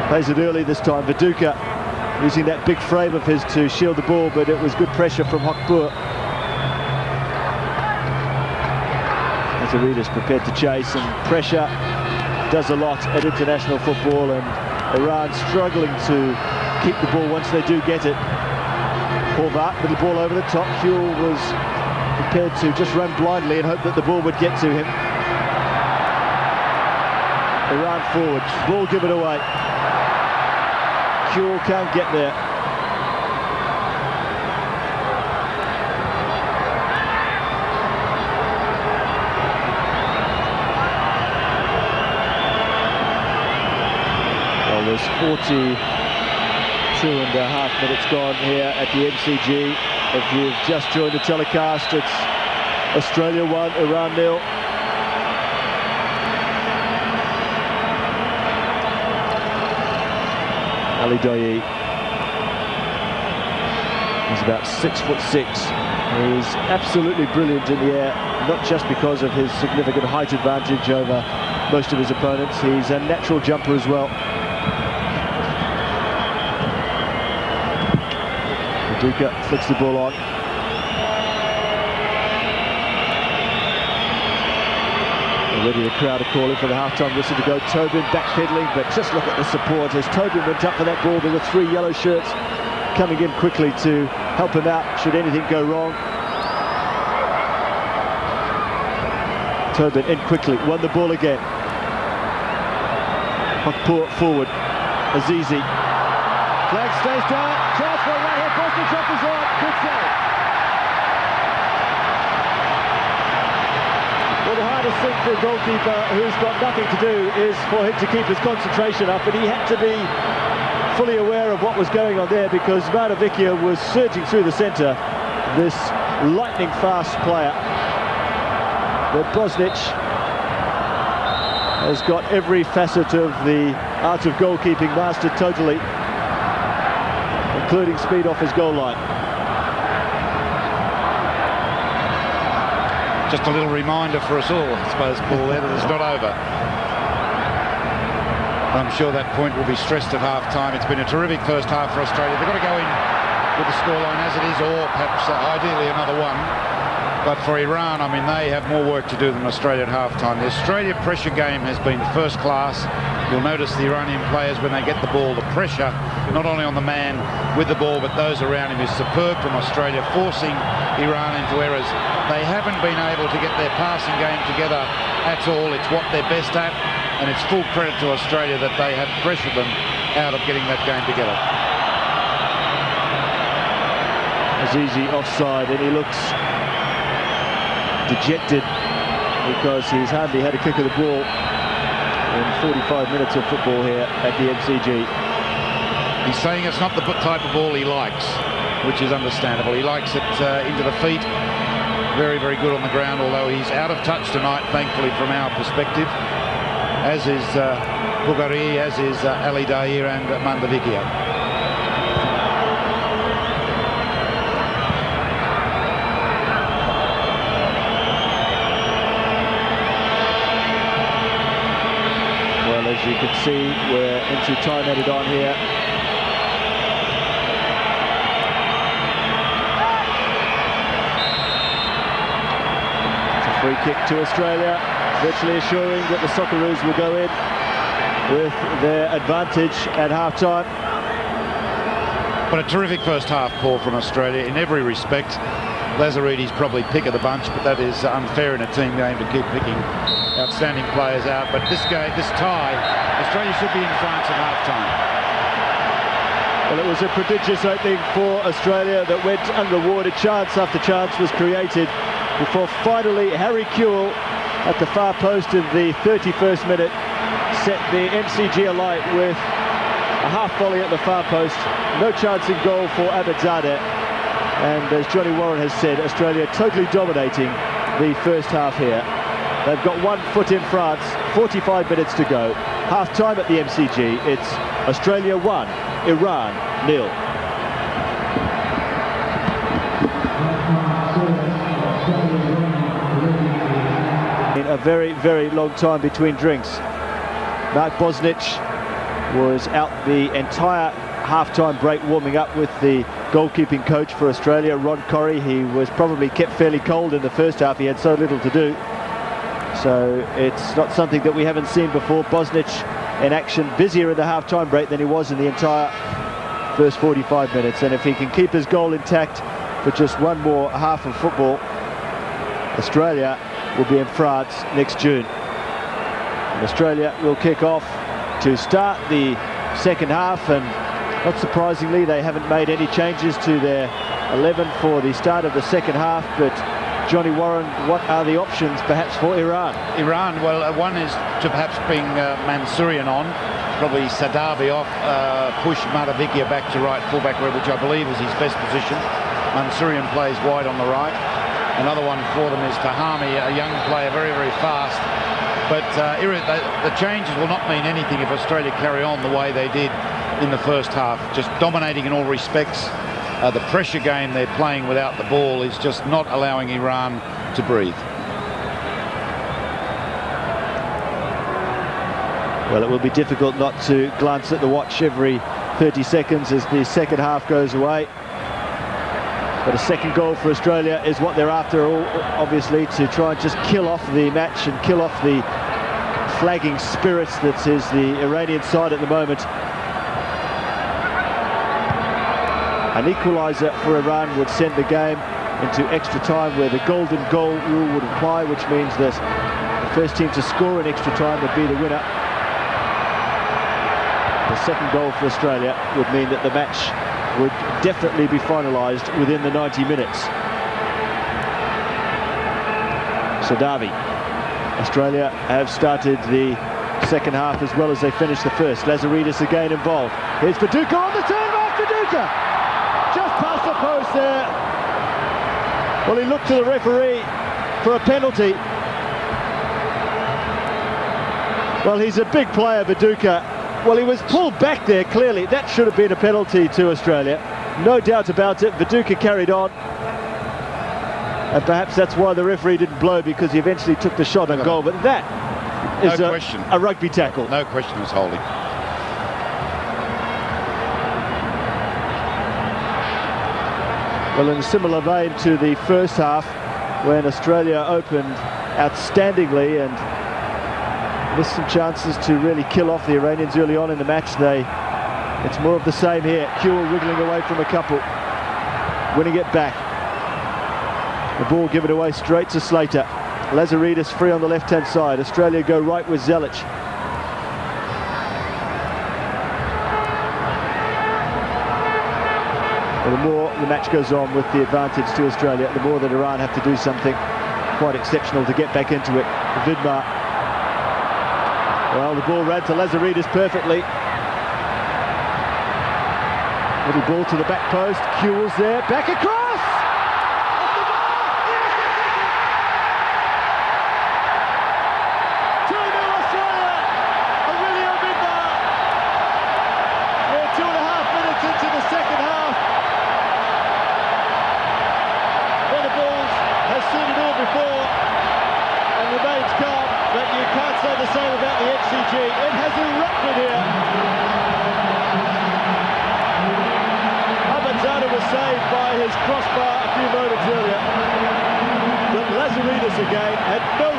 Plays it early this time. Viduka using that big frame of his to shield the ball, but it was good pressure from Hokpur. Lazaridis prepared to chase, and pressure does a lot at international football, and Iran struggling to keep the ball once they do get it. Horvat, little ball over the top. Huel was prepared to just run blindly and hope that the ball would get to him. Iran forward, ball given away. Huel can't get there. Well, there's 42.5 minutes gone here at the MCG. If you've just joined the telecast, it's Australia 1, Iran 0. Ali Daei. He's about 6'6". He's absolutely brilliant in the air, not just because of his significant height advantage over most of his opponents. He's a natural jumper as well. Viduka flicks the ball on. Already the crowd are calling for the half-time whistle to go. Tobin backpedaling, but just look at the support. As Tobin went up for that ball, there were 3 yellow shirts coming in quickly to help him out should anything go wrong. Tobin in quickly, won the ball again. Hokpur forward. Azizi. Flag stays down. Transfer right here. Boston Chop is on. Good save. Well, the hardest thing for a goalkeeper who's got nothing to do is for him to keep his concentration up, and he had to be fully aware of what was going on there, because Maravicchia was surging through the centre, this lightning fast player. But Bosnic has got every facet of the art of goalkeeping mastered totally, including speed off his goal line. Just a little reminder for us all, I suppose, Paul, there, that it's not over. I'm sure that point will be stressed at half-time. It's been a terrific first half for Australia. They've got to go in with the scoreline as it is, or perhaps ideally another one. But for Iran, I mean, they have more work to do than Australia at half-time. The Australia pressure game has been first class. You'll notice the Iranian players, when they get the ball, the pressure, not only on the man with the ball, but those around him, is superb from Australia, forcing Iran into errors. They haven't been able to get their passing game together at all. It's what they're best at, and it's full credit to Australia that they have pressured them out of getting that game together. Azizi offside, and he looks dejected because he's hardly had a kick of the ball in 45 minutes of football here at the MCG. He's saying it's not the type of ball he likes, which is understandable. He likes it into the feet. Very, very good on the ground, although he's out of touch tonight, thankfully, from our perspective, as is Bugari, as is Ali Daei and Maravicchia. Well, as you can see, we're into time added on here. Free kick to Australia, virtually assuring that the Socceroos will go in with their advantage at half-time. But a terrific first half, Paul, from Australia in every respect. Lazaridis probably pick of the bunch, but that is unfair in a team game to keep picking outstanding players out. But this game, this tie, Australia should be in France at half-time. Well, it was a prodigious opening for Australia that went unrewarded. Chance after chance was created before finally Harry Kewell at the far post in the 31st minute set the MCG alight with a half volley at the far post. No chance in goal for Abadzadeh, and as Johnny Warren has said, Australia totally dominating the first half here. They've got 1 foot in France, 45 minutes to go. Half time at the MCG. It's Australia 1, Iran 0. In a very, very long time between drinks. Mark Bosnic was out the entire half-time break warming up with the goalkeeping coach for Australia, Ron Corrie. He was probably kept fairly cold in the first half. He had so little to do. So it's not something that we haven't seen before. Bosnich in action, busier in the half-time break than he was in the entire first 45 minutes. And if he can keep his goal intact for just one more half of football, Australia will be in France next June. And Australia will kick off to start the second half, and not surprisingly they haven't made any changes to their 11 for the start of the second half. But Johnny Warren, what are the options perhaps for Iran? Iran, well, one is to perhaps bring Mansourian on, probably Sadabi off, push Matavikia back to right fullback, which I believe is his best position. Mansourian plays wide on the right. Another one for them is Tahami, a young player, very, very fast. But the changes will not mean anything if Australia carry on the way they did in the first half, just dominating in all respects. The pressure game they're playing without the ball is just not allowing Iran to breathe. Well, it will be difficult not to glance at the watch every 30 seconds as the second half goes away. But a second goal for Australia is what they're after, obviously, to try and just kill off the match and kill off the flagging spirits that is the Iranian side at the moment. An equaliser for Iran would send the game into extra time, where the golden goal rule would apply, which means that the first team to score in extra time would be the winner. The second goal for Australia would mean that the match would definitely be finalised within the 90 minutes. Sadavi. Australia have started the second half as well as they finished the first. Lazaridis again involved. Here's Viduka on the turn back. Viduka just past the post there. Well, he looked to the referee for a penalty. Well, he's a big player, Viduka. Well, he was pulled back there, clearly. That should have been a penalty to Australia. No doubt about it. Viduka carried on. And perhaps that's why the referee didn't blow, because he eventually took the shot on goal. But that is a rugby tackle. No question was holding. Well, in a similar vein to the first half, when Australia opened outstandingly and missed some chances to really kill off the Iranians early on in the match, it's more of the same here. Kewell wriggling away from a couple, winning it back. The ball given away straight to Slater. Lazaridis free on the left-hand side. Australia go right with Zelic. Well, the more the match goes on with the advantage to Australia, the more that Iran have to do something quite exceptional to get back into it. Vidmar. Well, the ball ran to Lazaridis perfectly. Little ball to the back post. Kewell's there. Back across!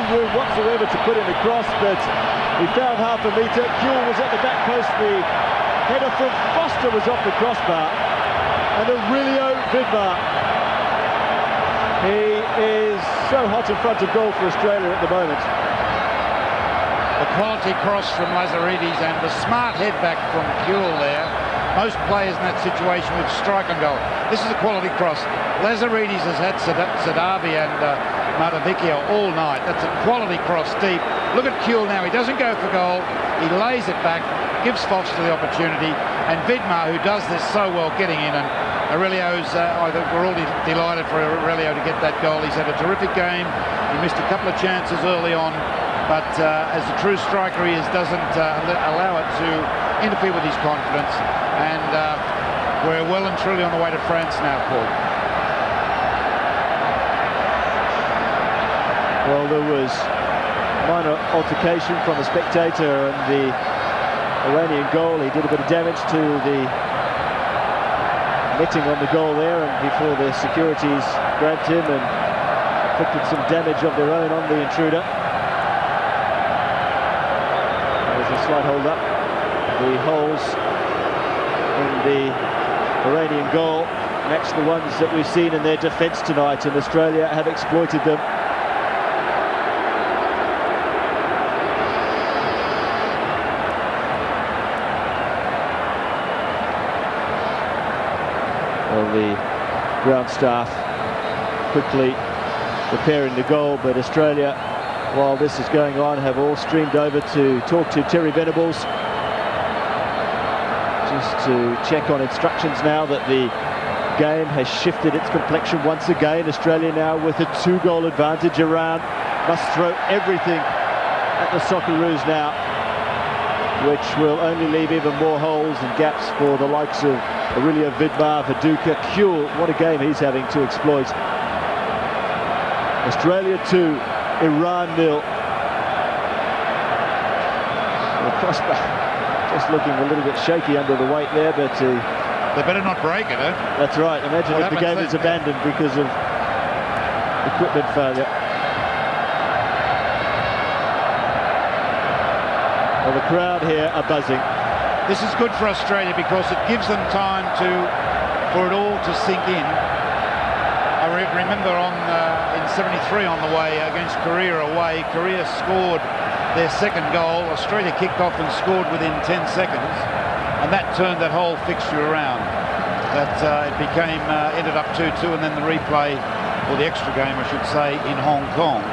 Whatsoever to put him across, but he found half a metre. Kewell was at the back post. The header from Foster was off the crossbar, and Aurelio Vidmar, he is so hot in front of goal for Australia at the moment. The quality cross from Lazaridis and the smart head back from Kewell there. Most players in that situation would strike on goal. This is a quality cross. Lazaridis has had Sadabi and Matavikia all night. That's a quality cross deep. Look at Kewell now. He doesn't go for goal. He lays it back, gives Foster the opportunity, and Vidmar, who does this so well, getting in. And Aurelio's, I think we're all delighted for Aurelio to get that goal. He's had a terrific game. He missed a couple of chances early on, but as a true striker he is, doesn't allow it to interfere with his confidence. And we're well and truly on the way to France now, Paul. Well, there was minor altercation from a spectator, and the Iranian goal. He did a bit of damage to the netting on the goal there, and before the securities grabbed him and inflicted some damage of their own on the intruder. There's a slight hold up. The holes in the Iranian goal match the ones that we've seen in their defence tonight, and Australia have exploited them. Well, the ground staff quickly preparing the goal, but Australia, while this is going on, have all streamed over to talk to Terry Venables, just to check on instructions now that the game has shifted its complexion once again. Australia now with a 2-goal advantage. Iran must throw everything at the Socceroos now, which will only leave even more holes and gaps for the likes of Aurelio Vidmar, Viduka, Kuhl. What a game he's having to exploit. Australia 2, Iran 0. The crossbar just looking a little bit shaky under the weight there, but they better not break it, eh? That's right. Imagine if the game is abandoned because of equipment failure. Well, the crowd here are buzzing. This is good for Australia because it gives them time for it all to sink in. I remember in '73 on the way against Korea away, Korea scored their second goal. Australia kicked off and scored within 10 seconds, and that turned that whole fixture around. That it ended up 2-2, and then the replay, or the extra game I should say, in Hong Kong.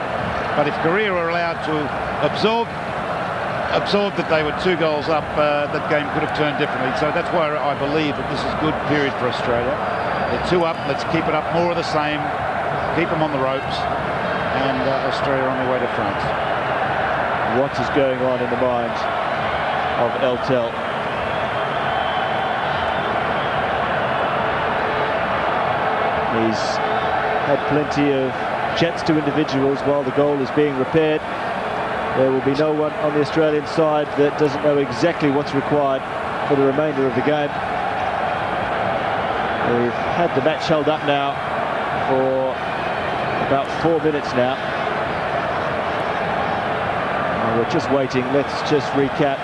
But if Korea were allowed to absorb that they were 2 goals up, that game could have turned differently. So that's why I believe that this is a good period for Australia. They're 2 up, let's keep it up, more of the same, keep them on the ropes, and Australia on their way to France. What is going on in the mind of Eltel? He's had plenty of chance to individuals while the goal is being repaired. There will be no one on the Australian side that doesn't know exactly what's required for the remainder of the game. We've had the match held up now for about 4 minutes now. And we're just waiting. Let's just recap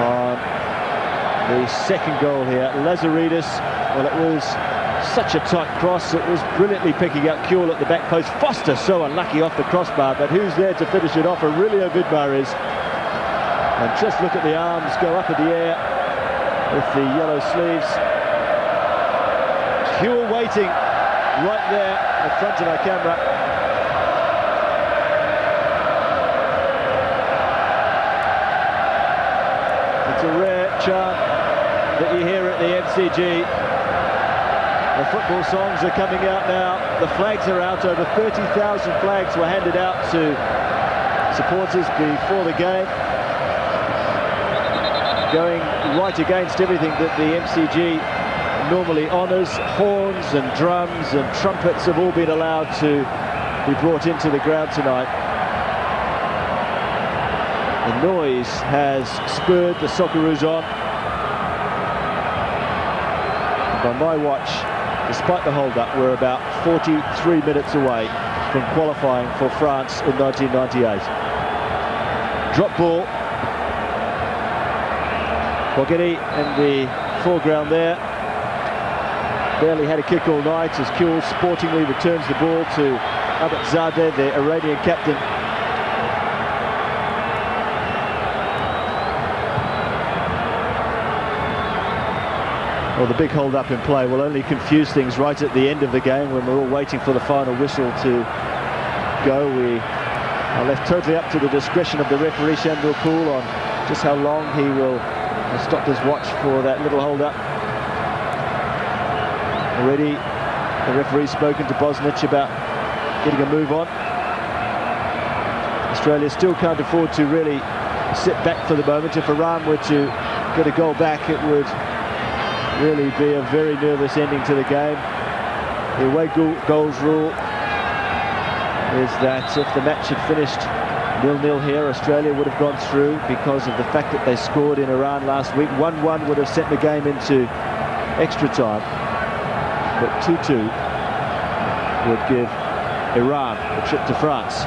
on the second goal here. Lazaridis, well, it was such a tight cross. It was brilliantly picking up Kuhl at the back post. Foster so unlucky off the crossbar, but who's there to finish it off? Aurelio Vidmar is. And just look at the arms go up in the air with the yellow sleeves. Kuhl waiting right there in front of our camera. It's a rare chant that you hear at the MCG. The football songs are coming out now. The flags are out. Over 30,000 flags were handed out to supporters before the game, going right against everything that the MCG normally honours. Horns and drums and trumpets have all been allowed to be brought into the ground tonight. The noise has spurred the Socceroos on. And by my watch, despite the hold-up, we're about 43 minutes away from qualifying for France in 1998. Drop ball. Bogheri in the foreground there. Barely had a kick all night as Kuhl sportingly returns the ball to Abadzadeh, the Iranian captain. Well, the big hold-up in play will only confuse things right at the end of the game when we're all waiting for the final whistle to go. We are left totally up to the discretion of the referee, Shandor Pool, on just how long he will stop his watch for that little hold-up. Already, the referee's spoken to Bosnich about getting a move on. Australia still can't afford to really sit back for the moment. If Iran were to get a goal back, it would really be a very nervous ending to the game. The away goals rule is that if the match had finished 0-0 here. Australia would have gone through because of the fact that they scored in Iran last week. 1-1 would have sent the game into extra time, but 2-2 would give Iran a trip to France.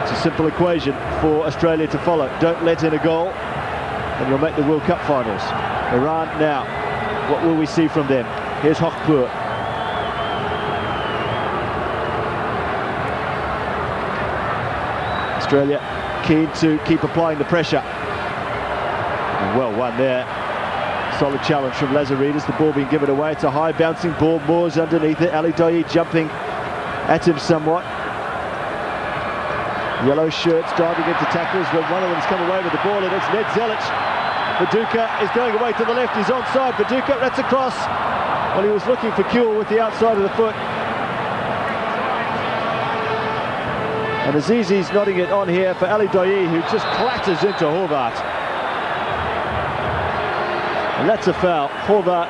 It's a simple equation for Australia to follow. Don't let in a goal and you'll make the World Cup finals. Iran now, what will we see from them? Here's Hokpur. Australia keen to keep applying the pressure. And well won there. Solid challenge from Lazaridis. The ball being given away. It's a high bouncing ball. Moore's underneath it. Ali Daei jumping at him somewhat. Yellow shirts diving into tackles, but one of them's come away with the ball, and it's Ned Zelic. Viduka is going away to the left. He's onside. Viduka, that's across. Well, he was looking for Kuhl with the outside of the foot. And Azizi's nodding it on here for Ali Daei, who just clatters into Horvath. And that's a foul. Horvath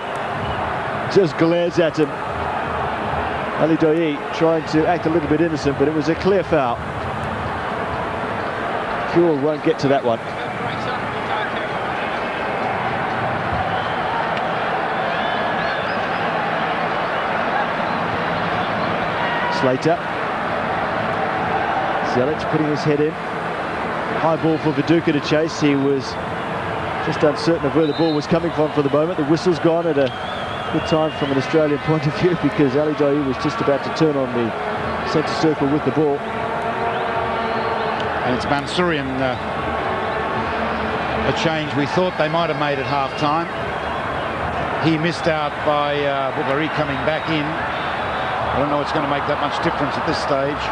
just glares at him. Ali Daei trying to act a little bit innocent, but it was a clear foul. Kuhl won't get to that one. Slater. Zelic putting his head in. High ball for Viduka to chase. He was just uncertain of where the ball was coming from for the moment. The whistle's gone at a good time from an Australian point of view, because Ali Daei was just about to turn on the centre circle with the ball. And it's Mansourian, a change we thought they might have made at half-time. He missed out by Bulgari coming back in. I don't know it's going to make that much difference at this stage.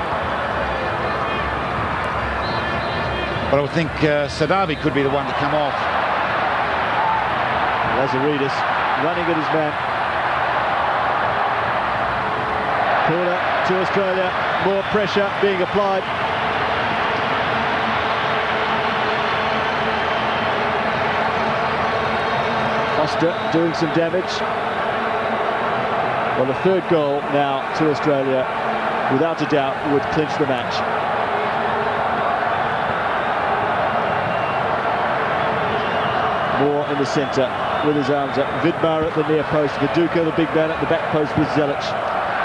But I would think Sadabi could be the one to come off. Lazaridis running at his man. Corner to Australia. More pressure being applied. Foster doing some damage. Well, the third goal now to Australia, without a doubt, would clinch the match. Moore in the centre with his arms up. Vidmar at the near post. Viduka, the big man, at the back post with Zelic.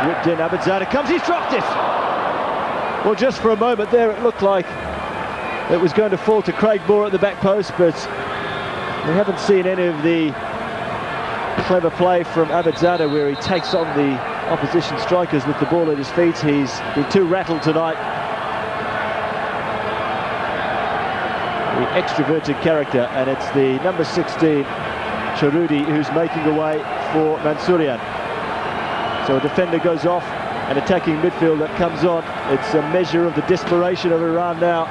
Whipped in. Abidzada comes. He's dropped it. Well, just for a moment there, it looked like it was going to fall to Craig Moore at the back post, but we haven't seen any of the clever play from Abidzada, where he takes on the opposition strikers with the ball at his feet. He's been too rattled tonight. The extroverted character, and it's the number 16, Charudi, who's making away for Mansourian. So a defender goes off, an attacking midfielder comes on. It's a measure of the desperation of Iran now.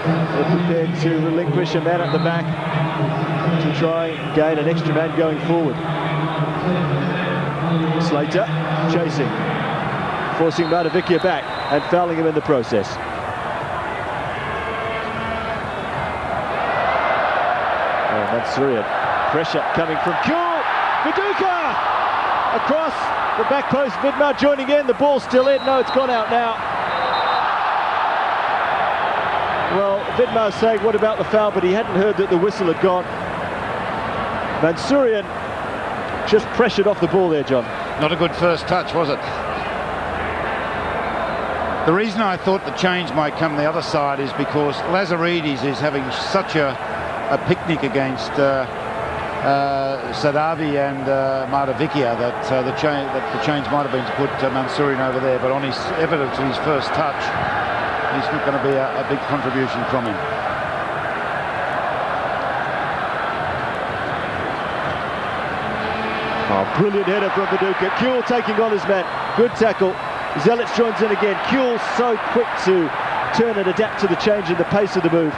They're prepared to relinquish a man at the back to try and gain an extra man going forward. Slater chasing, forcing Matavikia back and fouling him in the process. Mansourian, pressure coming from Kuhl. Viduka across the back post. Vidmar joining in. The ball's still in. No, it's gone out now. Well, Vidmar's saying, what about the foul? But he hadn't heard that the whistle had gone. Mansourian just pressured off the ball there, John. Not a good first touch, was it? The reason I thought the change might come the other side is because Lazaridis is having such a picnic against Sadabi and Matavikia that the change might have been to put Mansourian over there, but on his evidence of his first touch, it's not going to be a big contribution from him. Oh, brilliant header from Viduka. Kuhl taking on his man. Good tackle. Zelic joins in again. Kuhl so quick to turn and adapt to the change in the pace of the move.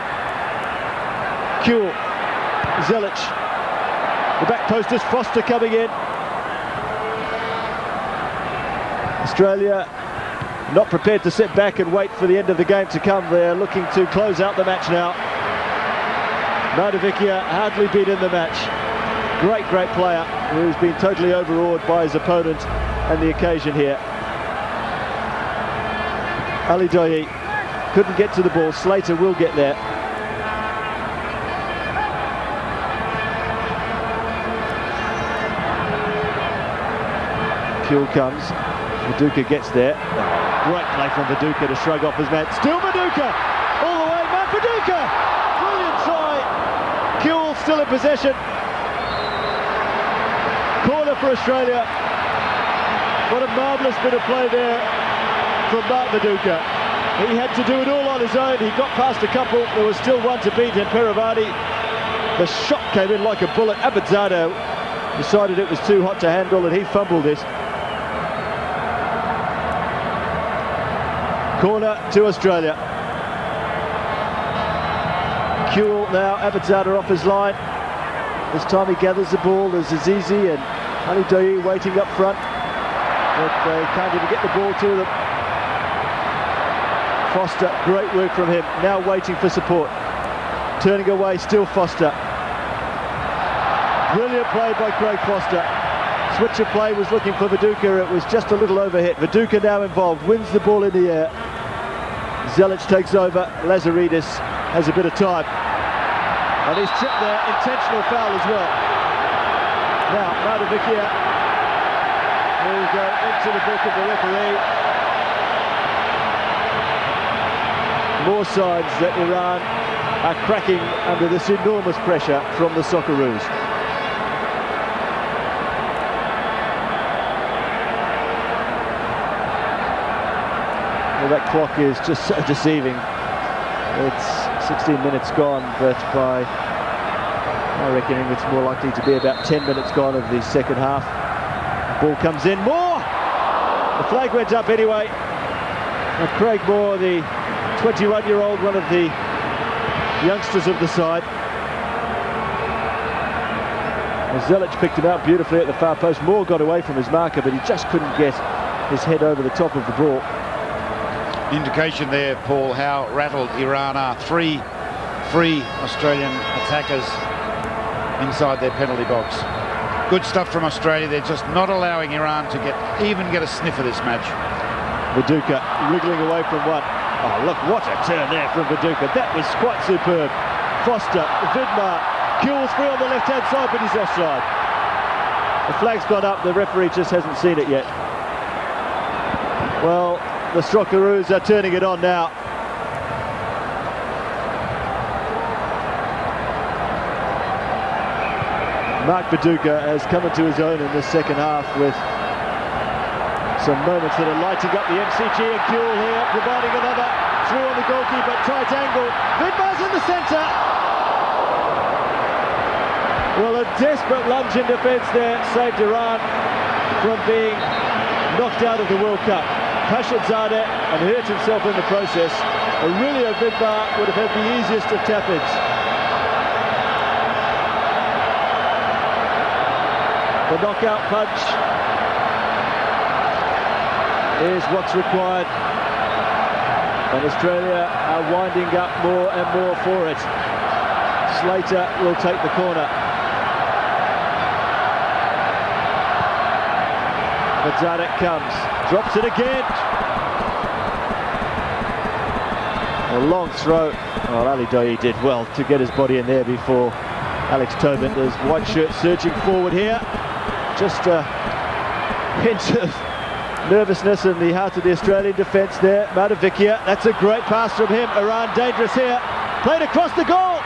Kuhl, Zelic, the back post is Foster coming in. Australia not prepared to sit back and wait for the end of the game to come. They're looking to close out the match now. Matavikia hardly been in the match. Great player who's been totally overawed by his opponent and the occasion here. Ali Daei couldn't get to the ball. Slater will get there. Kewell comes. Viduka gets there. Great play from Viduka to shrug off his man. Still Viduka! All the way, Mark Viduka! Brilliant try. Kewell still in possession. Corner for Australia. What a marvellous bit of play there from Mark Viduka. He had to do it all on his own. He got past a couple. There was still one to beat in Peravati. The shot came in like a bullet. Abadzado decided it was too hot to handle and he fumbled it. Corner to Australia. Kewell now, Abadzado off his line. This time he gathers the ball. There's Azizi and Ali Daei waiting up front. But they can't even get the ball to them. Foster, great work from him. Now waiting for support. Turning away, still Foster. Brilliant play by Craig Foster. Switch of play was looking for Viduka. It was just a little overhit. Viduka now involved, wins the ball in the air. Zelic takes over. Lazaridis has a bit of time. And he's tripped there. Intentional foul as well. Now, Maravicchia will go into the book of the referee. More signs that Iran are cracking under this enormous pressure from the Socceroos. Well, that clock is just so deceiving. It's 16 minutes gone, but by my reckoning it's more likely to be about 10 minutes gone of the second half. The ball comes in, Moore! The flag went up anyway. And Craig Moore, the 21-year-old, one of the youngsters of the side. Well, Zelic picked him out beautifully at the far post. Moore got away from his marker, but he just couldn't get his head over the top of the ball. Indication there, Paul, how rattled Iran are. Three Australian attackers inside their penalty box. Good stuff from Australia. They're just not allowing Iran to even get a sniff of this match. Viduka wriggling away from one. Oh, look, what a turn there from Viduka. That was quite superb. Foster, Vidmar, Kewell's free on the left-hand side, but he's offside. The flag's gone up. The referee just hasn't seen it yet. Well, the Socceroos are turning it on now. Mark Viduka has come into his own in this second half with some moments that are lighting up the MCG, and Kewell here providing another through on the goalkeeper, tight angle. Vidmar's in the centre. Well, a desperate lunge in defence there saved Iran from being knocked out of the World Cup. Pashadzadeh and hurt himself in the process. Aurelio Vidmar would have had the easiest of tap-ins. The knockout punch is what's required. And Australia are winding up more and more for it. Slater will take the corner. But Zadek comes, drops it again. A long throw. Well, Ali Daei did well to get his body in there before Alex Tobin. There's white shirt surging forward here. Just a hint of nervousness in the heart of the Australian defence there. Maravicchia, that's a great pass from him. Iran dangerous here. Played across the goal.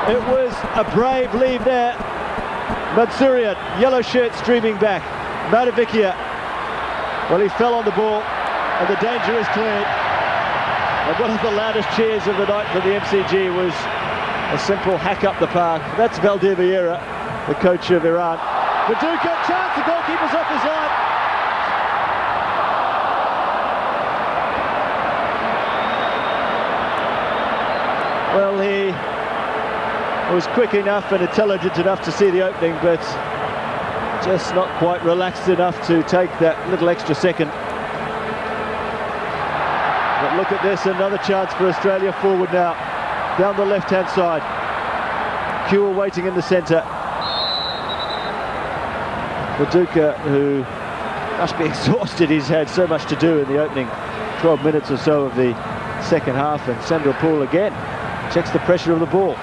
It was a brave leave there. Mansourian, yellow shirt streaming back. Maravicchia, well, he fell on the ball and the danger is cleared. And one of the loudest cheers of the night for the MCG was a simple hack up the park. That's Valdir Vieira, the coach of Iran. Viduka, chance, the goalkeeper's off his line. Well, he was quick enough and intelligent enough to see the opening, but just not quite relaxed enough to take that little extra second. But look at this, another chance for Australia forward now, down the left-hand side. Kewell waiting in the centre. Viduka, who must be exhausted, he's had so much to do in the opening 12 minutes or so of the second half, and Chanderpaul again checks the pressure of the ball.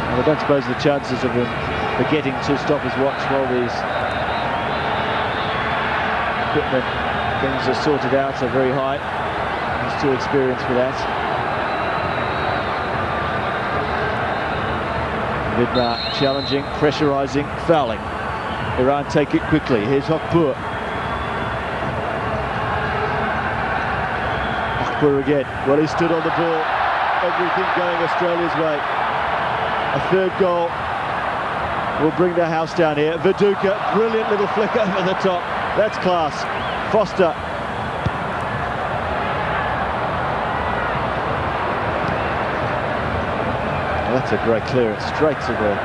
And I don't suppose the chances of him forgetting to stop his watch while these equipment things are sorted out are very high. He's too experienced for that. Vidmar challenging, pressurising, fouling. Iran take it quickly. Here's Hokpour. Hokpour again. Well, he stood on the ball. Everything going Australia's way. A third goal will bring the house down here. Viduka, brilliant little flick over the top. That's class. Foster. Well, that's a great clearance, straight to the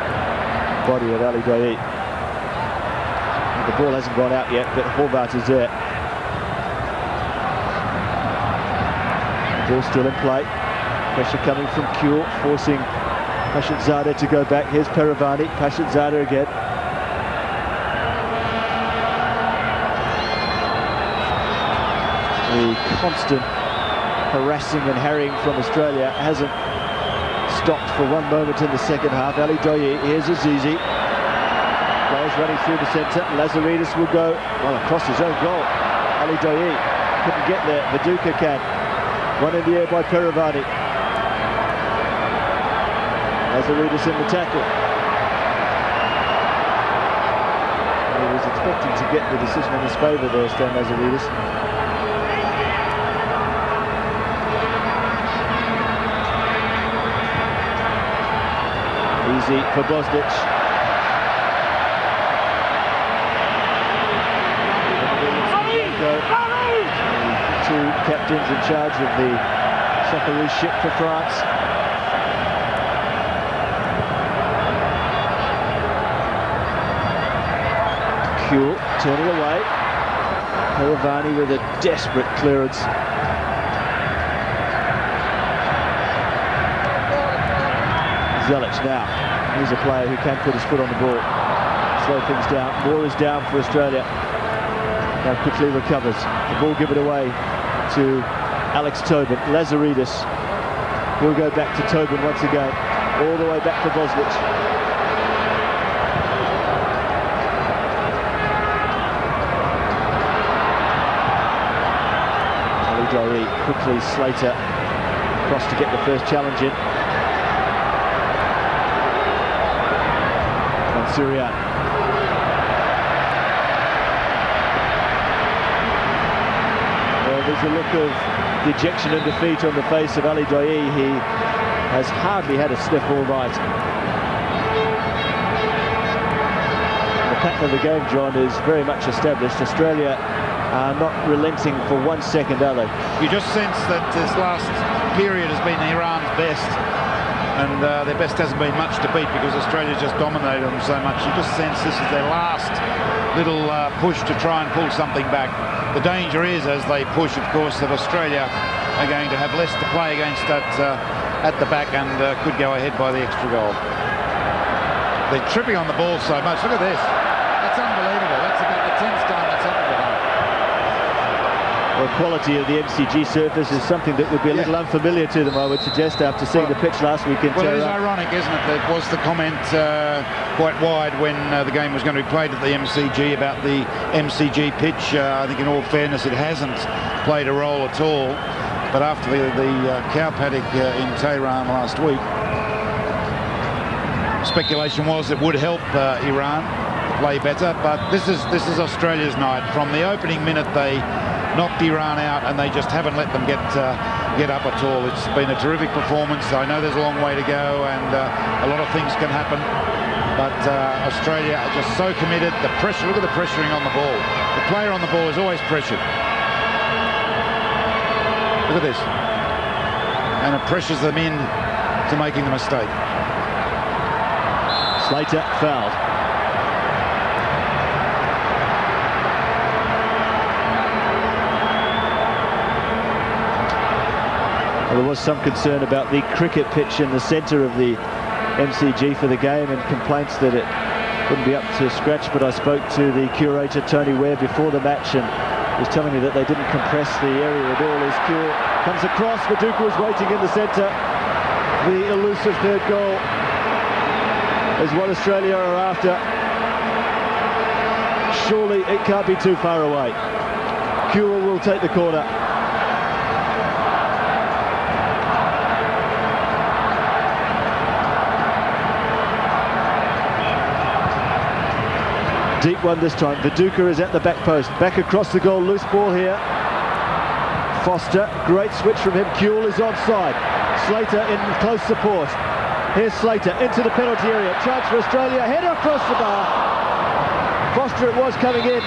body of Ali Daei. The ball hasn't gone out yet, but Horvath is there. The ball still in play. Pressure coming from Kewell, forcing Pashadzada to go back. Here's Peravani. Pashadzada again. The constant harassing and harrying from Australia hasn't stopped for one moment in the second half. Ali Daei, here's Azizi. Players running through the centre. Lazaridis will go, well, across his own goal. Ali Daei couldn't get there. Viduka can. One in the air by Peravani. Lazaridis in the tackle. He was expecting to get the decision in his favour there, Stan Lazaridis. Easy for Bosnich. The two captains in charge of the Socceroos ship for France. Kewell turning away. Peravani with a desperate clearance. Zelic now. He's a player who can put his foot on the ball. Slow things down. Ball is down for Australia. Now quickly recovers. The ball given away to Alex Tobin. Lazaridis will go back to Tobin once again. All the way back to Bosnich. Ali Daei quickly. Slater across to get the first challenge in. Syrian. Well, there's a look of dejection and defeat on the face of Ali Daei. He has hardly had a sniff all night. The pattern of the game, John, is very much established. Australia are not relenting for 1 second, are they? You just sense that this last period has been Iran's best. And their best hasn't been much to beat because Australia's just dominated them so much. You just sense this is their last little push to try and pull something back. The danger is, as they push, of course, that Australia are going to have less to play against at the back and could go ahead by the extra goal. They're tripping on the ball so much. Look at this. That's unbelievable. That's about the 10th time that's happened to them. The quality of the MCG surface is something that would be a little unfamiliar to them, I would suggest, after seeing the pitch last week in Tehran. Well, it is ironic, isn't it? There was the comment quite wide when the game was going to be played at the MCG about the MCG pitch. I think in all fairness, it hasn't played a role at all. But after the cow paddock in Tehran last week, speculation was it would help Iran play better. But this is Australia's night. From the opening minute, they knocked Iran out and they just haven't let them get up at all. It's been a terrific performance. I know there's a long way to go and a lot of things can happen, but Australia are just so committed. The pressure, look at the pressuring on the ball. The player on the ball is always pressured. Look at this. And it pressures them in to making the mistake. Slater fouled. Well, there was some concern about the cricket pitch in the centre of the MCG for the game and complaints that it wouldn't be up to scratch, but I spoke to the curator, Tony Ware, before the match, and he was telling me that they didn't compress the area at all. As Kewell comes across, Viduka is waiting in the centre. The elusive third goal is what Australia are after. Surely it can't be too far away. Kewell will take the corner. Deep one this time. Viduka is at the back post. Back across the goal. Loose ball here. Foster. Great switch from him. Kewell is onside. Slater in close support. Here's Slater into the penalty area. Chance for Australia. Header across the bar. Foster it was coming in.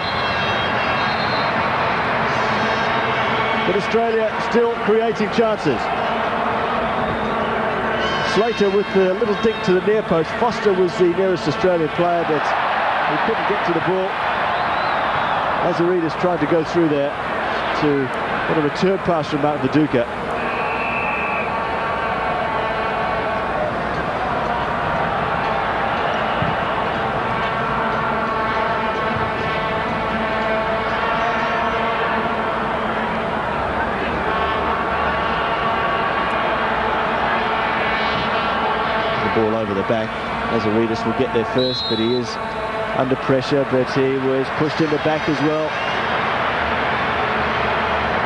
But Australia still creating chances. Slater with the little dink to the near post. Foster was the nearest Australian player, but he couldn't get to the ball. Lazaridis tried to go through there to get a return pass from Mark Viduka. Ball over the back. Lazaridis will get there first, but he is under pressure, but he was pushed in the back as well.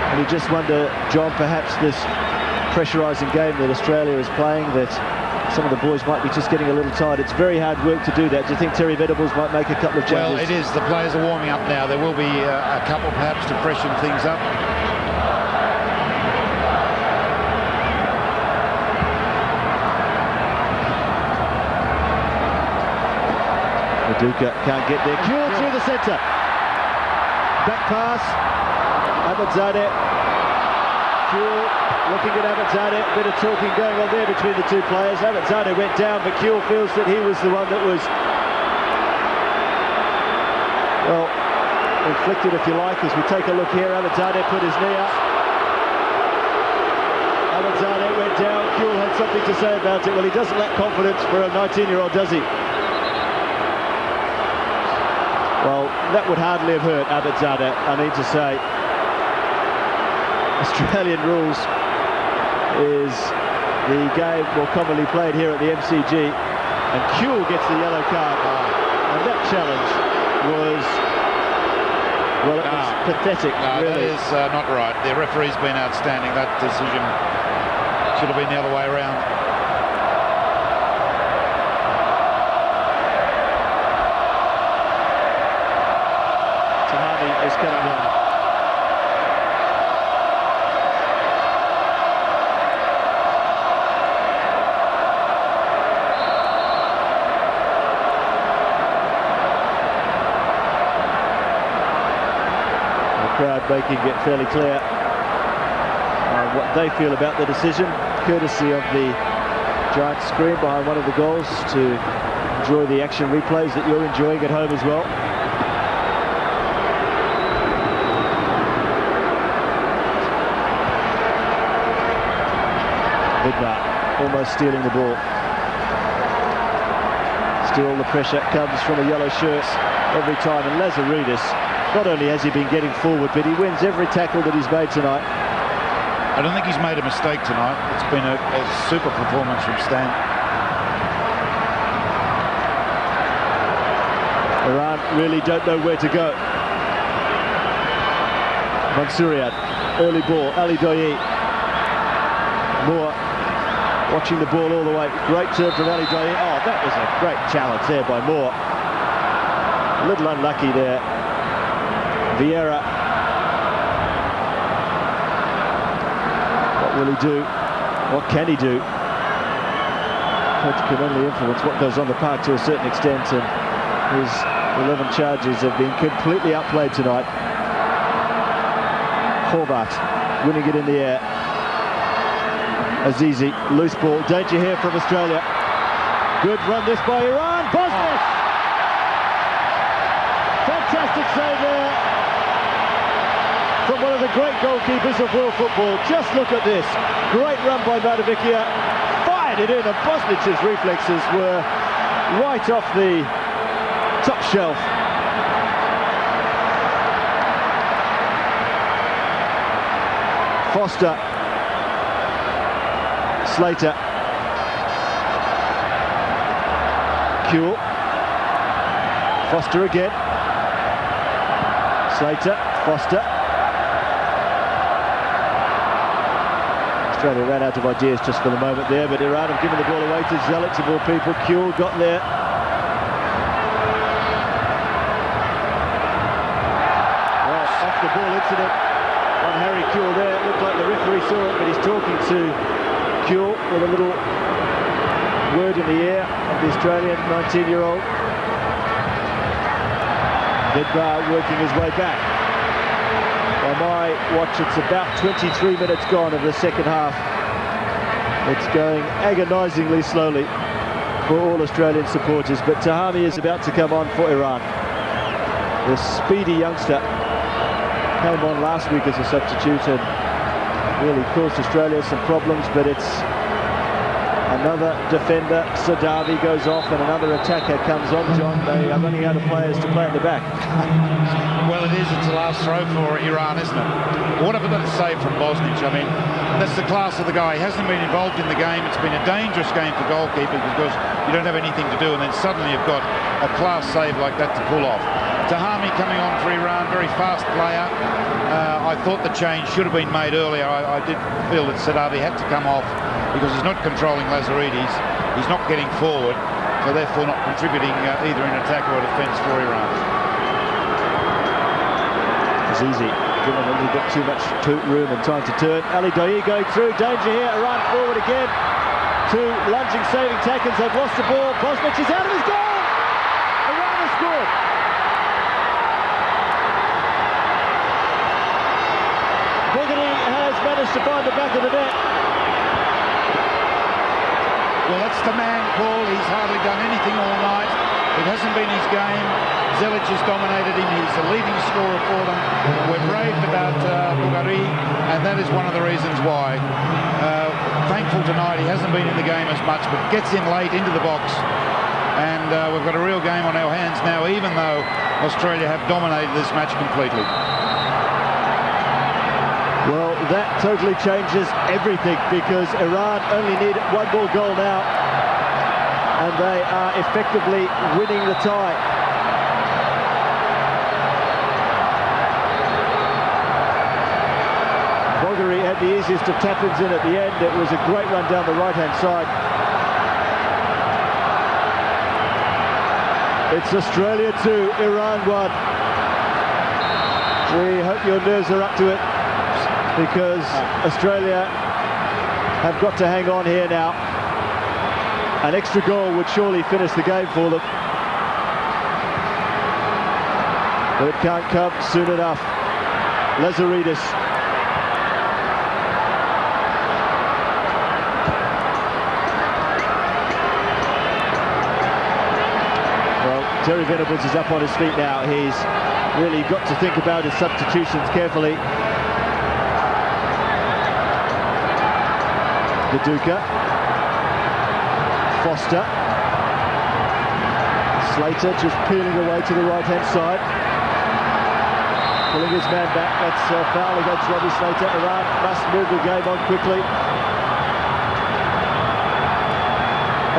And you just wonder, John, perhaps this pressurising game that Australia is playing, that some of the boys might be just getting a little tired. It's very hard work to do that. Do you think Terry Venables might make a couple of changes? Well, it is. The players are warming up now. There will be a couple perhaps to freshen things up. Viduka can't get there. Kewell through the centre. Back pass. Ahmadzadeh. Kewell looking at Ahmadzadeh. Bit of talking going on there between the two players. Ahmadzadeh went down, but Kewell feels that he was the one that was, well, inflicted, if you like, as we take a look here. Ahmadzadeh put his knee up. Ahmadzadeh went down. Kewell had something to say about it. Well, he doesn't lack confidence for a 19-year-old, does he? Well, that would hardly have hurt Ahmadzadeh, I need to say. Australian rules is the game more commonly played here at the MCG, and Kewell gets the yellow card. And that challenge was, well, it was pathetic, really. That is not right. The referee's been outstanding. That decision should have been the other way around. Is coming on. The crowd making it fairly clear what they feel about the decision, courtesy of the giant screen behind one of the goals to enjoy the action replays that you're enjoying at home as well. Vidmar almost stealing the ball. Still the pressure comes from a yellow shirt every time, and Lazaridis, not only has he been getting forward, but he wins every tackle that he's made tonight. I don't think he's made a mistake tonight. It's been a super performance from Stan. Iran really don't know where to go. Mansourian, early ball, Ali Doyi. Moore watching the ball all the way. Great turn from Ali Doyi. Oh, that was a great challenge there by Moore. A little unlucky there. Vieira. What will he do? What can he do? Coach can only influence what goes on the park to a certain extent, and his 11 charges have been completely outplayed tonight. Horvat winning it in the air. Azizi, loose ball, danger here from Australia. Good run this by Iran. Bosnich! Fantastic save there from one of the great goalkeepers of world football. Just look at this. Great run by Madavikia. Fired it in, and Bosnich's reflexes were right off the top shelf. Foster, Slater, Kewell, Foster again, Slater, Foster. Australia ran out of ideas just for the moment there, but Iran have given the ball away to Zelic of all people. Kewell got there. Well, off the ball incident on Harry Kewell there. It looked like the referee saw it, but he's talking to Kewell with a little word in the ear of the Australian 19-year-old. Vidbar working his way back. By my watch, it's about 23 minutes gone of the second half. It's going agonisingly slowly for all Australian supporters, but Tahami is about to come on for Iran. The speedy youngster came on last week as a substitute and really caused Australia some problems, but it's another defender. Sadavi goes off and another attacker comes on, John. They are running out of players to play at the back. Well, it is. It's the last throw for Iran, isn't it? What have I got to say from Bosnich? I mean, that's the class of the guy. He hasn't been involved in the game. It's been a dangerous game for goalkeepers because you don't have anything to do, and then suddenly you've got a class save like that to pull off. Tahami coming on for Iran, very fast player. I thought the change should have been made earlier. I did feel that Sadavi had to come off because he's not controlling Lazaridis. He's not getting forward, so therefore not contributing either in attack or defence for Iran. Azizi given a little bit too much room and time to turn. Ali Daei going through, danger here. Iran forward again. Two lunging, saving tackles. They've lost the ball. Bosnich is out of his goal. Iran has scored. Bougherty has managed to find the back of the net. Well, that's the man call. He's hardly done anything all night. It hasn't been his game. Zelic has dominated him. He's the leading scorer for them. We're raved about Bougherty, and that is one of the reasons why. Thankful tonight he hasn't been in the game as much, but gets in late into the box. And we've got a real game on our hands now, even though Australia have dominated this match completely. Well, that totally changes everything because Iran only need one more goal now and they are effectively winning the tie. Bougherty had the easiest of tap-ins in at the end. It was a great run down the right-hand side. It's Australia 2, Iran 1. We hope your nerves are up to it, because Australia have got to hang on here now. An extra goal would surely finish the game for them. But it can't come soon enough. Lazaridis. Well, Terry Venables is up on his feet now. He's really got to think about his substitutions carefully. Viduka, Foster, Slater just peeling away to the right-hand side, pulling his man back. That's a foul against Robbie Slater. Iran must move the game on quickly.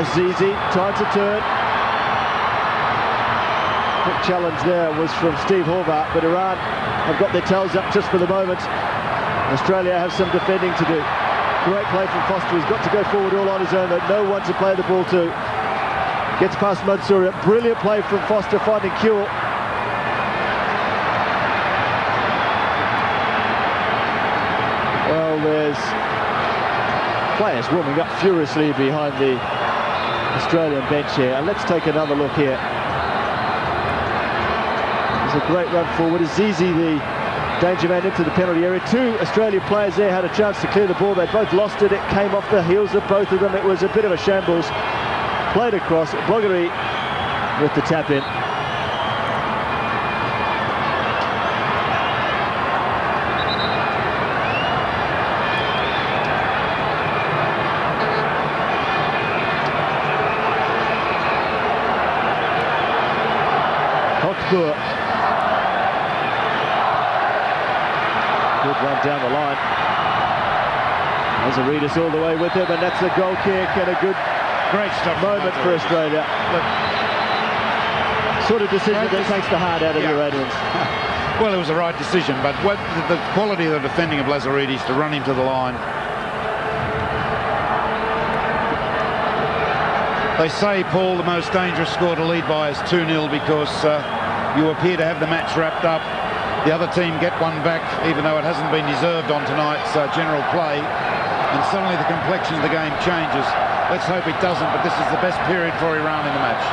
Azizi, time to turn. Quick challenge there was from Steve Horvath, but Iran have got their tails up just for the moment. Australia have some defending to do. Great play from Foster. He's got to go forward all on his own, but no one to play the ball to. Gets past Mansouri. Brilliant play from Foster, finding Kewell. Well, there's players warming up furiously behind the Australian bench here. And let's take another look here. There's a great run forward. Azizi, the danger man, into the penalty area. Two Australian players there had a chance to clear the ball. They both lost it. It came off the heels of both of them. It was a bit of a shambles. Played across. Bougherty with the tap in. Good run down the line. Lazaridis all the way with him, and that's a goal kick and a good Great stuff moment for Australia. Sort of decision that takes the heart out of the Iranians. Well, it was the right decision, but the quality of the defending of Lazaridis to run him to the line. They say, Paul, the most dangerous score to lead by is 2-0 because you appear to have the match wrapped up. The other team get one back, even though it hasn't been deserved on tonight's general play. And suddenly the complexion of the game changes. Let's hope it doesn't, but this is the best period for Iran in the match.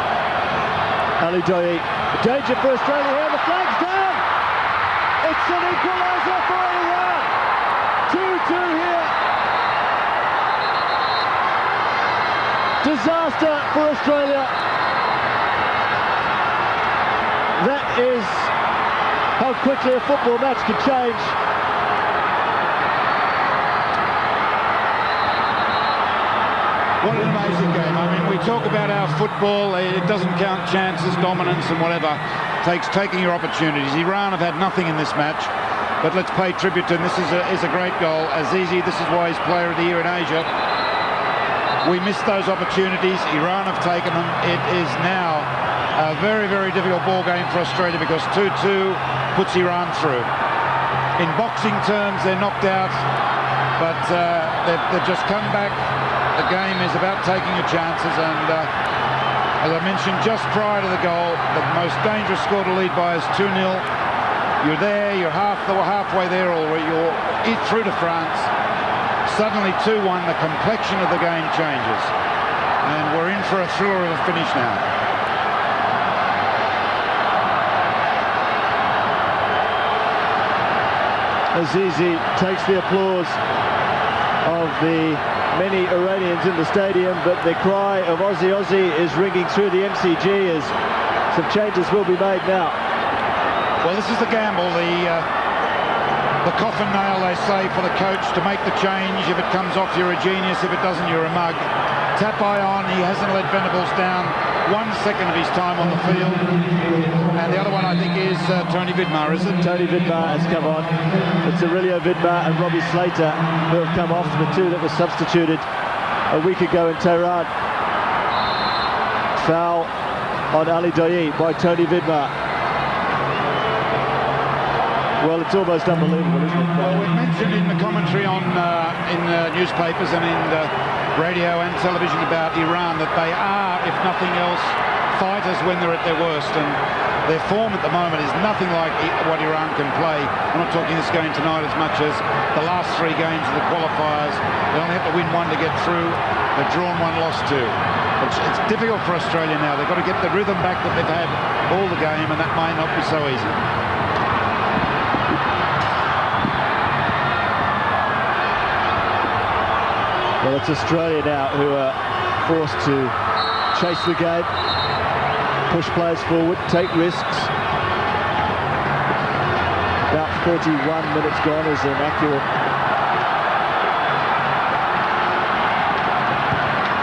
Ali Daei, danger for Australia here, the flag's down! It's an equaliser for Iran! 2-2 here. Disaster for Australia. That is how quickly a football match can change. What an amazing game. I mean, we talk about our football, it doesn't count chances, dominance and whatever. Takes taking your opportunities. Iran have had nothing in this match, but let's pay tribute to him. This is a great goal. Azizi, this is why he's Player of the Year in Asia. We missed those opportunities. Iran have taken them. It is now a very, very difficult ball game for Australia because 2-2 puts Iran through. In boxing terms, they're knocked out, but they've just come back. The game is about taking your chances, and as I mentioned just prior to the goal, the most dangerous score to lead by is 2-0. You're there, you're halfway there already, you're through to France. Suddenly 2-1, the complexion of the game changes, and we're in for a thriller of a finish now. Azizi takes the applause of the many Iranians in the stadium, but the cry of Aussie Aussie is ringing through the MCG as some changes will be made now. Well, this is the gamble, the coffin nail, they say, for the coach to make the change. If it comes off, you're a genius. If it doesn't, you're a mug. Tapai on, he hasn't let Venables down 1 second of his time on the field. And the other one, I think, is Tony Vidmar, is it? Tony Vidmar has come on. It's Aurelio Vidmar and Robbie Slater who have come off, the two that were substituted a week ago in Tehran. Foul on Ali Daei by Tony Vidmar. Well, it's almost unbelievable, isn't it? Well, we've mentioned in the commentary on in newspapers and in radio and television about Iran that they are, if nothing else, fighters when they're at their worst, and their form at the moment is nothing like what Iran can play. I'm not talking this game tonight as much as the last 3 games of the qualifiers. They only have to win 1 to get through. They've drawn 1, lost 2. It's difficult for Australia now. They've got to get the rhythm back that they've had all the game, and that may not be so easy. Well, it's Australia now who are forced to chase the game, push players forward, take risks. About 31 minutes gone is an accurate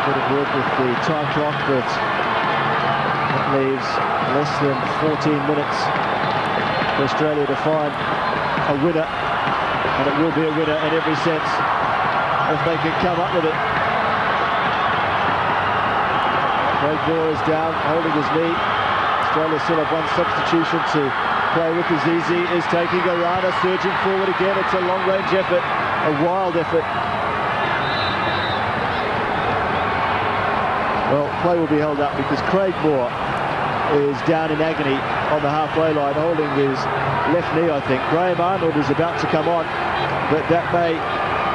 bit of work with the time clock, but that leaves less than 14 minutes for Australia to find a winner, and it will be a winner in every sense if they can come up with it. Craig Moore is down, holding his knee. Australia still have 1 substitution to play with. Azizi is taking Arana, surging forward again. It's a long-range effort, a wild effort. Well, play will be held up because Craig Moore is down in agony on the halfway line, holding his left knee, I think. Graham Arnold is about to come on, but that may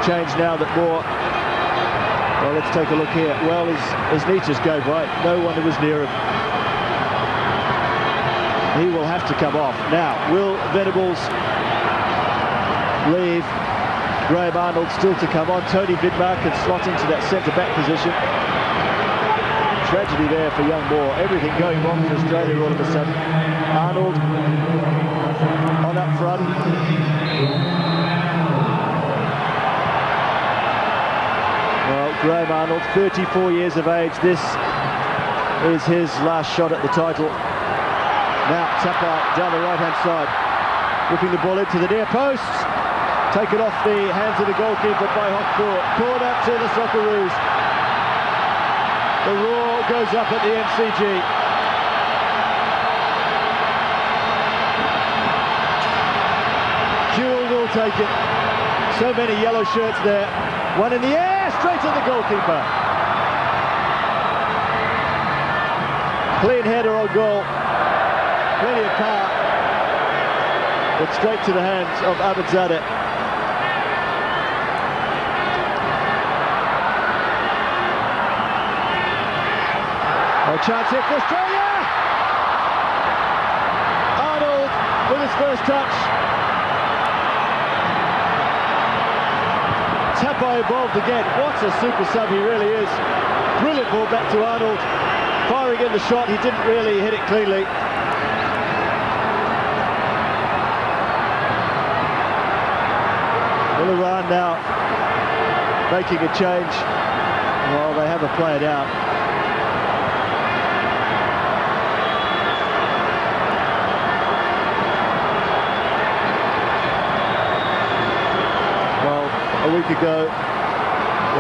change now that Moore. Well, let's take a look here. Well, his knee just gave way. No one was near him. He will have to come off. Now, will Venables leave? Graham Arnold still to come on. Tony Vidmar can slot into that centre-back position. Tragedy there for young Moore. Everything going wrong for Australia all of a sudden. Arnold on up front. Graham Arnold, 34 years of age. This is his last shot at the title. Now Tapai down the right-hand side, whipping the ball into the near post. Taken off the hands of the goalkeeper by Hokkur. Corner to the Socceroos. The roar goes up at the MCG. Kewell will take it. So many yellow shirts there. One in the air, straight to the goalkeeper. Clean header on goal. Plenty of power. But straight to the hands of Abidzadeh. A chance here for Australia! Arnold with his first touch. Tapai involved again. What a super sub he really is. Brilliant ball back to Arnold. Firing in the shot, he didn't really hit it cleanly. Will Iran now making a change? Well, they have a player down. A week ago,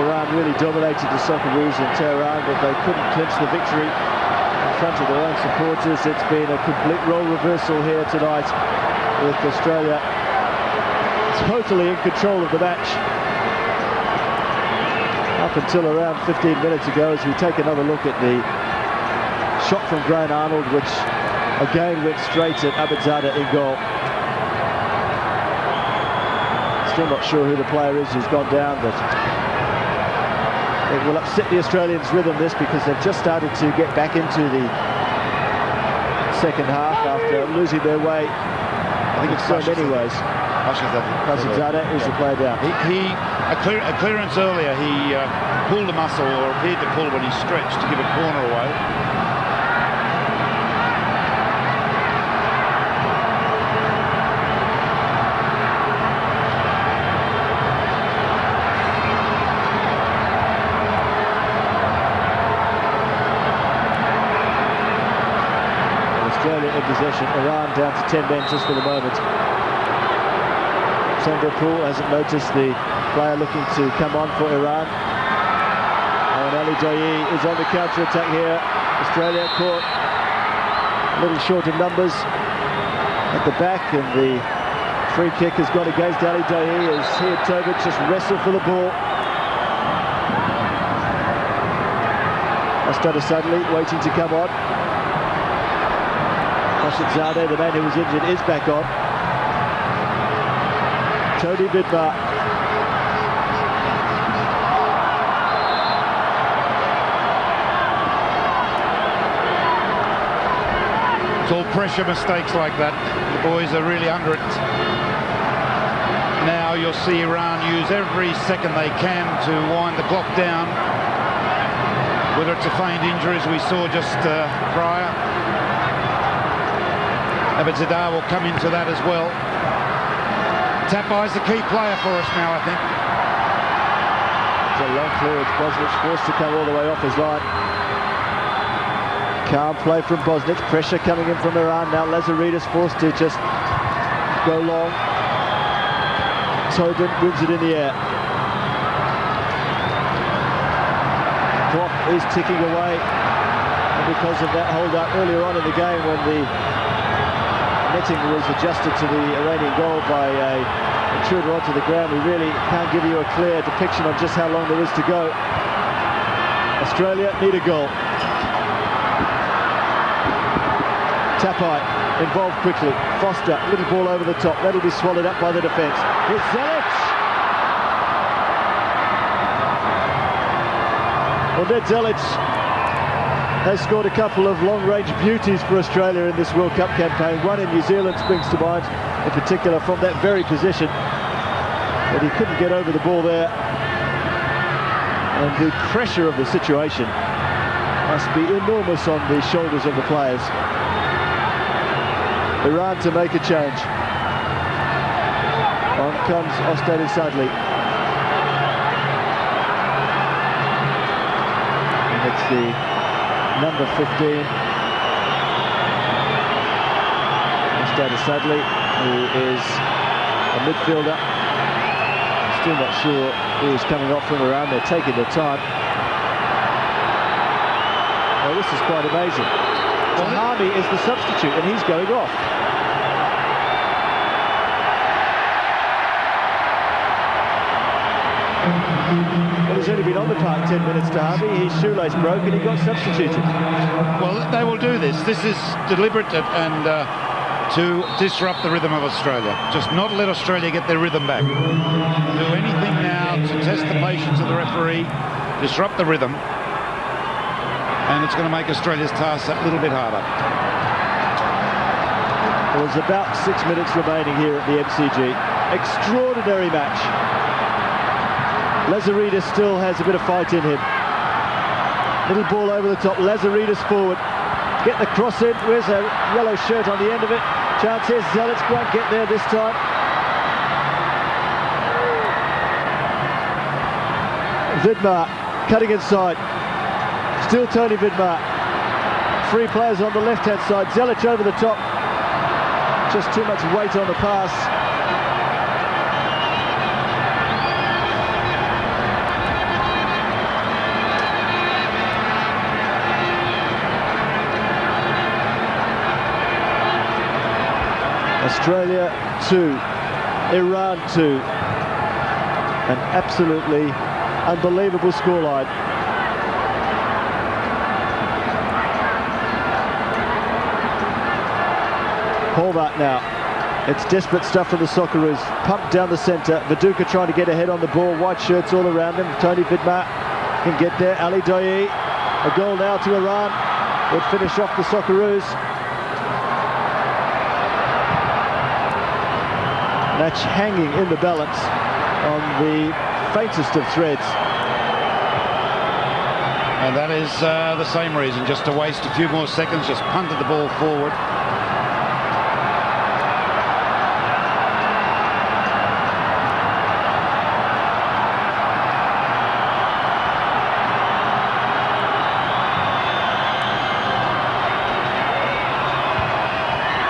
Iran really dominated the Socceroos in Tehran, but they couldn't clinch the victory in front of their own supporters. It's been a complete role reversal here tonight, with Australia totally in control of the match. Up until around 15 minutes ago, as we take another look at the shot from Graham Arnold, which again went straight at Abidzadeh in goal. Still not sure who the player is who's gone down, but it will upset the Australians' rhythm, this, because they've just started to get back into the second half after losing their way, I think, in so many ways. Abidzadeh is the player down. A clearance earlier, he pulled a muscle, or appeared to pull when he stretched to give a corner away. Australia in possession. Iran down to 10 men just for the moment. Sangarpool hasn't noticed the player looking to come on for Iran. And Ali Daei is on the counter-attack here. Australia caught a little short of numbers at the back, and the free kick has gone against Ali Daei as he and Tobic just wrestle for the ball. Astana suddenly waiting to come on. Rashid, the man who was injured, is back on. Tony Bidmar. It's all pressure mistakes like that. The boys are really under it. Now you'll see Iran use every second they can to wind the clock down. Whether it's a feigned injury, as we saw just prior. Abidzadeh will come into that as well. Tapai's the key player for us now, I think. It's a long clearance. Bosnic forced to come all the way off his line. Calm play from Bosnic. Pressure coming in from Iran. Now Lazaridis forced to just go long. Tobin wins it in the air. Clock is ticking away. And because of that hold-up earlier on in the game, when the netting was adjusted to the Iranian goal by a intruder onto the ground, we really can't give you a clear depiction of just how long there is to go. Australia need a goal. Tapai involved quickly. Foster, little ball over the top. That'll be swallowed up by the defence. Here's Zelic. Well, Ned Zelic has scored a couple of long-range beauties for Australia in this World Cup campaign. One in New Zealand springs to mind, in particular from that very position. But he couldn't get over the ball there. And the pressure of the situation must be enormous on the shoulders of the players. Iran to make a change. On comes Ostani Sadli. And it's the number 15, Ostani Sadli, who is a midfielder. Still not sure who is coming off from around. They're taking their time. Oh, this is quite amazing. Tahami is the substitute, and he's going off. Well, he's only been on the park 10 minutes, Tahami. His shoelace broke and he got substituted. Well, they will do this. This is deliberate and to disrupt the rhythm of Australia. Just not let Australia get their rhythm back. Do anything now to test the patience of the referee, disrupt the rhythm, and it's going to make Australia's task a little bit harder. There's about 6 minutes remaining here at the MCG. Extraordinary match. Lazaridis still has a bit of fight in him. Little ball over the top. Lazaridis forward. Get the cross in. Where's a yellow shirt on the end of it? Chance here. Zelic won't get there this time. Vidmar cutting inside. Still Tony Vidmar. 3 players on the left-hand side. Zelic over the top. Just too much weight on the pass. Australia 2, Iran 2. An absolutely unbelievable scoreline. Horvat now. It's desperate stuff from the Socceroos. Pumped down the centre. Viduka trying to get ahead on the ball. White shirts all around him. Tony Vidmar can get there. Ali Daei. A goal now to Iran. Would finish off the Socceroos. Match hanging in the balance on the faintest of threads. And that is the same reason, just to waste a few more seconds, just punted the ball forward.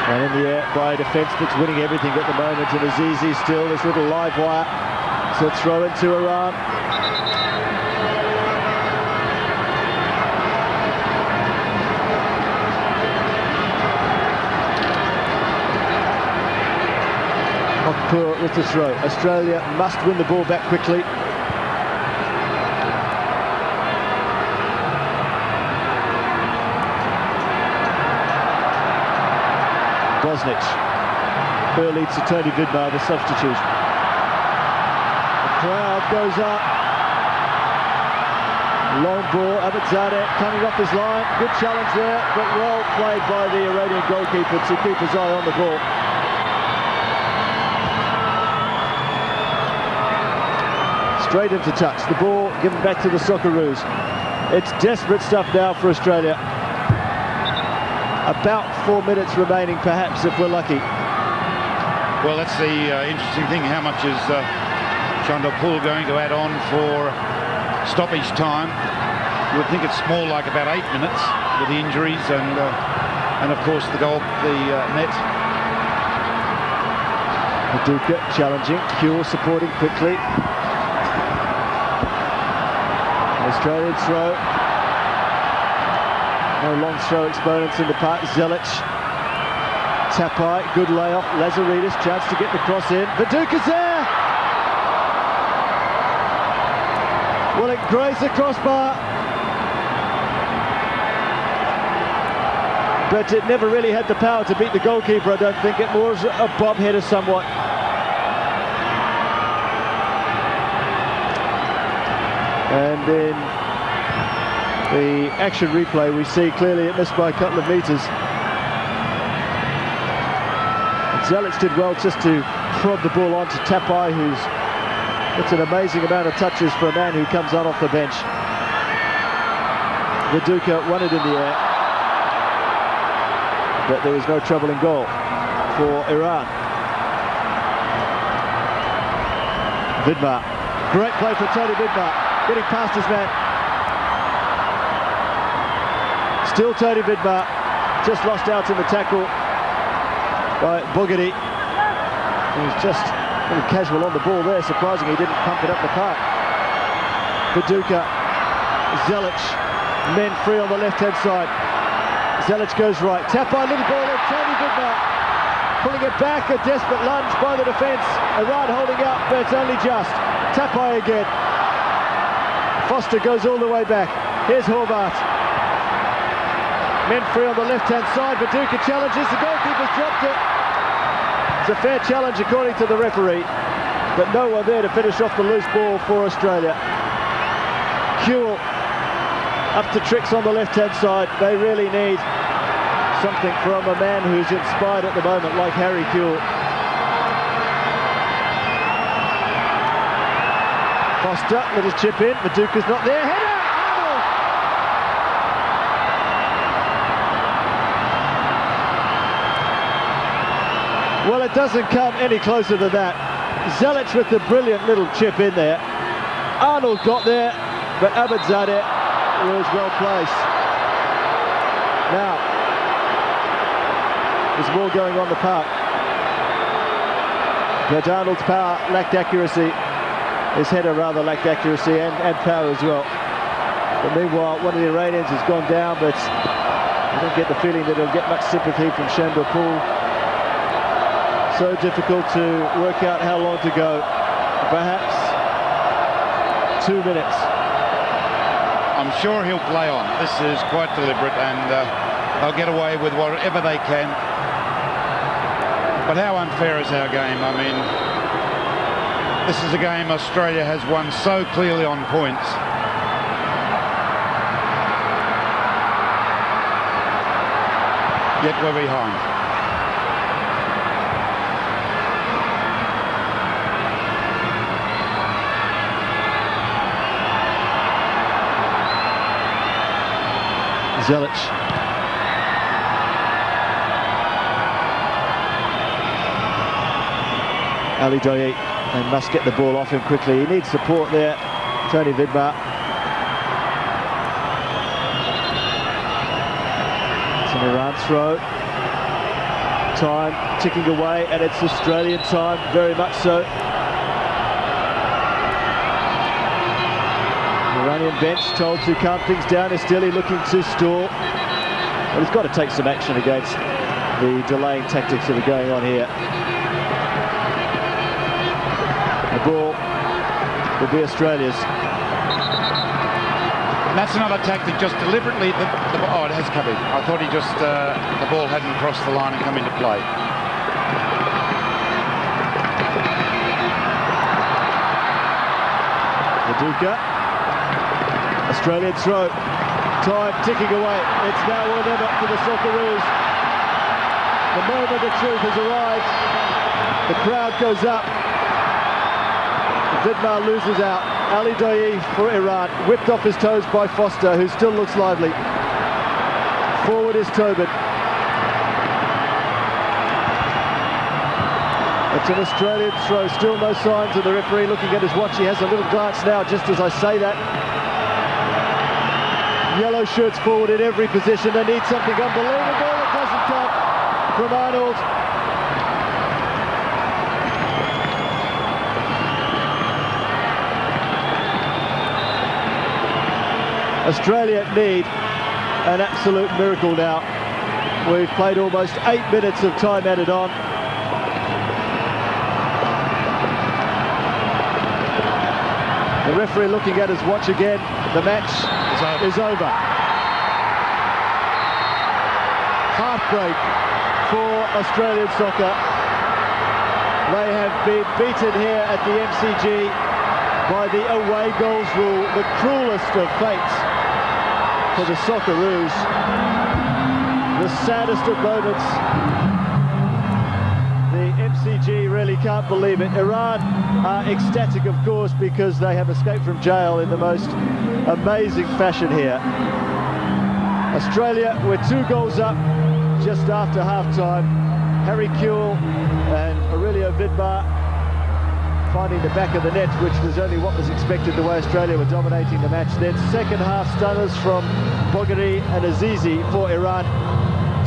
And in the air by a defence that's winning everything at the moment, and Azizi still, this little live wire to throw into Iran. Mokpur with the throw. Australia must win the ball back quickly. Bosnich. Early to Tony Vidmar, the substitute. The crowd goes up. Long ball, Ahmadzadeh coming off his line. Good challenge there, but well played by the Iranian goalkeeper to keep his eye on the ball. Straight into touch. The ball given back to the Socceroos. It's desperate stuff now for Australia. About 4 minutes remaining, perhaps, if we're lucky. Well, that's the interesting thing. How much is Chandrapool going to add on for stoppage time? You would think it's more like about 8 minutes with the injuries and of course the goal, the net. Viduka challenging. Cure supporting quickly. Australian throw. No long throw exponents in the park. Zelic. Tapai, good layoff. Lazaridis, chance to get the cross in. Viduka's there! Will it graze the crossbar? But it never really had the power to beat the goalkeeper, I don't think. It was a bob header somewhat. And in the action replay, we see clearly it missed by a couple of metres. Zelic did well just to prod the ball onto Tapai, it's an amazing amount of touches for a man who comes on off the bench. Viduka won it in the air, but there was no trouble in goal for Iran. Vidmar, great play for Tony Vidmar, getting past his man. Still Tony Vidmar, just lost out in the tackle by Bougherty. He's just A little casual on the ball there, surprising he didn't pump it up the park. Viduka, Zelic, men free on the left-hand side. Zelic goes right, tap by little ball of Tony Vidmar. Pulling it back, a desperate lunge by the defence. Iran holding up, but it's only just. Tapai again. Foster goes all the way back. Here's Horvath. Men free on the left-hand side. Viduka challenges, the goalkeeper's dropped it. It's a fair challenge according to the referee, but no one there to finish off the loose ball for Australia. Kewell up to tricks on the left-hand side. They really need something from a man who's inspired at the moment, like Harry Kewell. Foster, little chip in. Viduka's not there. Header! Well, it doesn't come any closer to that. Zelic with the brilliant little chip in there. Arnold got there, but Abadzadeh was well placed. Now, there's more going on the park. But Arnold's power lacked accuracy. His header rather lacked accuracy and power as well. But meanwhile, one of the Iranians has gone down, but I don't get the feeling that he'll get much sympathy from Chandrapool. So difficult to work out how long to go. Perhaps 2 minutes. I'm sure he'll play on. This is quite deliberate, and they'll get away with whatever they can. But how unfair is our game? I mean, this is a game Australia has won so clearly on points. Yet we're behind. Zelic. Ali Daei, they must get the ball off him quickly. He needs support there, Tony Vidmar. It's an Iran throw. Time ticking away, and it's Australian time, very much so. Iranian bench told to calm things down. Esteli looking to stall. But he's got to take some action against the delaying tactics that are going on here. The ball will be Australia's. And that's another tactic, just deliberately. Oh, it has come in. I thought he just, the ball hadn't crossed the line and come into play. Viduka. Australian throw. Time ticking away. It's now or never for the Socceroos. The moment of truth has arrived. The crowd goes up. Vidmar loses out. Ali Daei for Iran. Whipped off his toes by Foster, who still looks lively. Forward is Tobin. It's an Australian throw. Still no signs of the referee looking at his watch. He has a little glance now just as I say that. Yellow shirts forward in every position. They need something unbelievable. It doesn't come from Arnold. Australia need an absolute miracle now. We've played almost 8 minutes of time added on. The referee looking at his watch again. The match is over. Heartbreak for Australian soccer. They have been beaten here at the MCG by the away goals rule, the cruelest of fates for the Socceroos. The saddest of moments. The MCG really can't believe it. Iran are ecstatic, of course, because they have escaped from jail in the most amazing fashion here. Australia were 2 goals up just after half-time. Harry Kewell and Aurelio Vidmar finding the back of the net, which was only what was expected the way Australia were dominating the match. Then second half stunners from Bogheri and Azizi for Iran.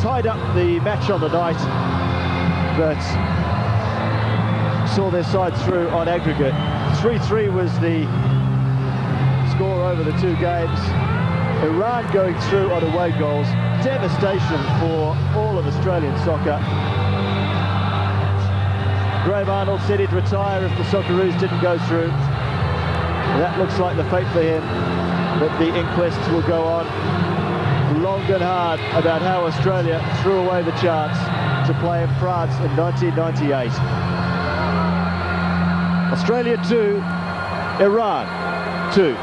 Tied up the match on the night, but saw their side through on aggregate. 3-3 was the score over the two games. Iran going through on away goals. Devastation for all of Australian soccer. Graham Arnold said he'd retire if the Socceroos didn't go through. That looks like the fate for him, but the inquests will go on long and hard about how Australia threw away the chance to play in France in 1998. Australia 2, Iran 2.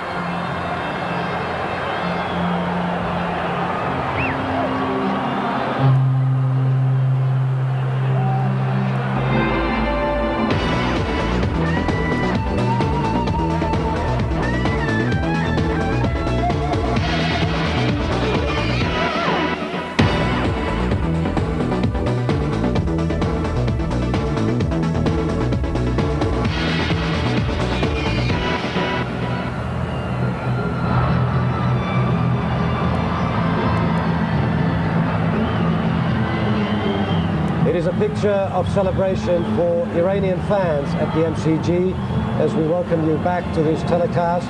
It is a picture of celebration for Iranian fans at the MCG as we welcome you back to this telecast.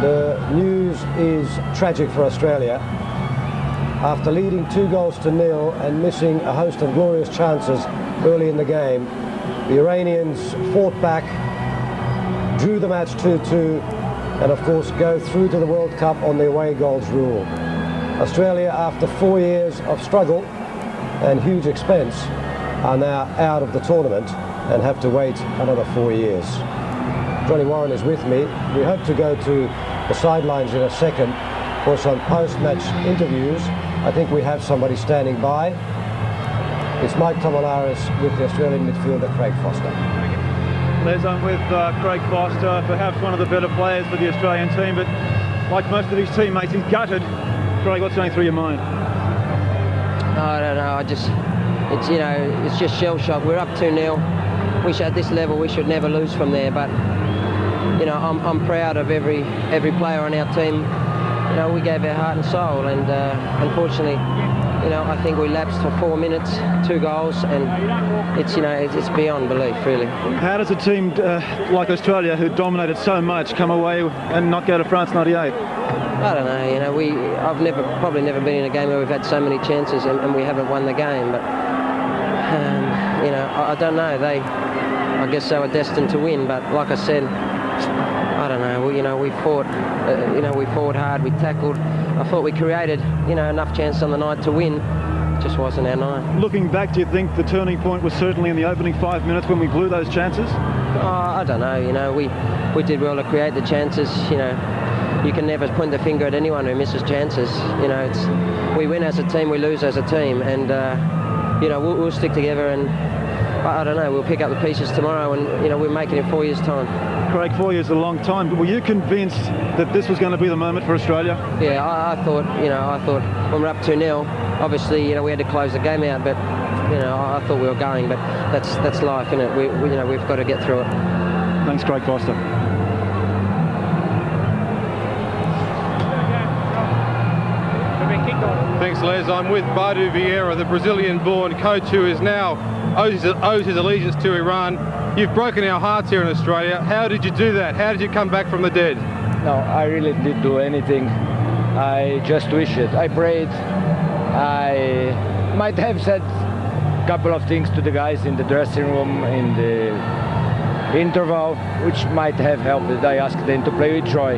The news is tragic for Australia. After leading 2-0 and missing a host of glorious chances early in the game, the Iranians fought back, drew the match 2-2, and of course go through to the World Cup on the away goals rule. Australia, after 4 years of struggle and huge expense, are now out of the tournament and have to wait another 4 years. Johnny Warren is with me. We hope to go to the sidelines in a second for some post-match interviews. I think we have somebody standing by. It's Mike Tomalaris with the Australian midfielder Craig Foster. Les, I'm with Craig Foster, perhaps one of the better players for the Australian team, but like most of his teammates, he's gutted. Craig, what's going through your mind? I don't know, it's just shell shock. We're up 2-0. At this level we should never lose from there, but I'm proud of every player on our team. We gave our heart and soul, and unfortunately, I think we lapsed for 4 minutes, 2 goals, and it's beyond belief, really. How does a team like Australia, who dominated so much, come away and not go to France 98? I don't know, I've probably never been in a game where we've had so many chances and we haven't won the game, but I don't know. I guess they were destined to win, but like I said, I don't know. We fought. We fought hard. We tackled. I thought we created, enough chance on the night to win. It just wasn't our night. Looking back, do you think the turning point was certainly in the opening 5 minutes when we blew those chances? I don't know. We did well to create the chances. You can never point the finger at anyone who misses chances. We win as a team, we lose as a team, and we'll stick together, and I don't know, we'll pick up the pieces tomorrow, and we'll make it in 4 years' time. Craig, 4 years is a long time, but were you convinced that this was going to be the moment for Australia? Yeah, I thought when we're up 2-0, obviously we had to close the game out, but I thought we were going, but that's life, isn't it? We've got to get through it. Thanks, Craig Foster. Thanks, Les. I'm with Badu Vieira, the Brazilian-born coach who is now owes his allegiance to Iran. You've broken our hearts here in Australia. How did you do that? How did you come back from the dead? No, I really didn't do anything. I just wished it. I prayed. I might have said a couple of things to the guys in the dressing room, in the interval, which might have helped. I asked them to play with joy.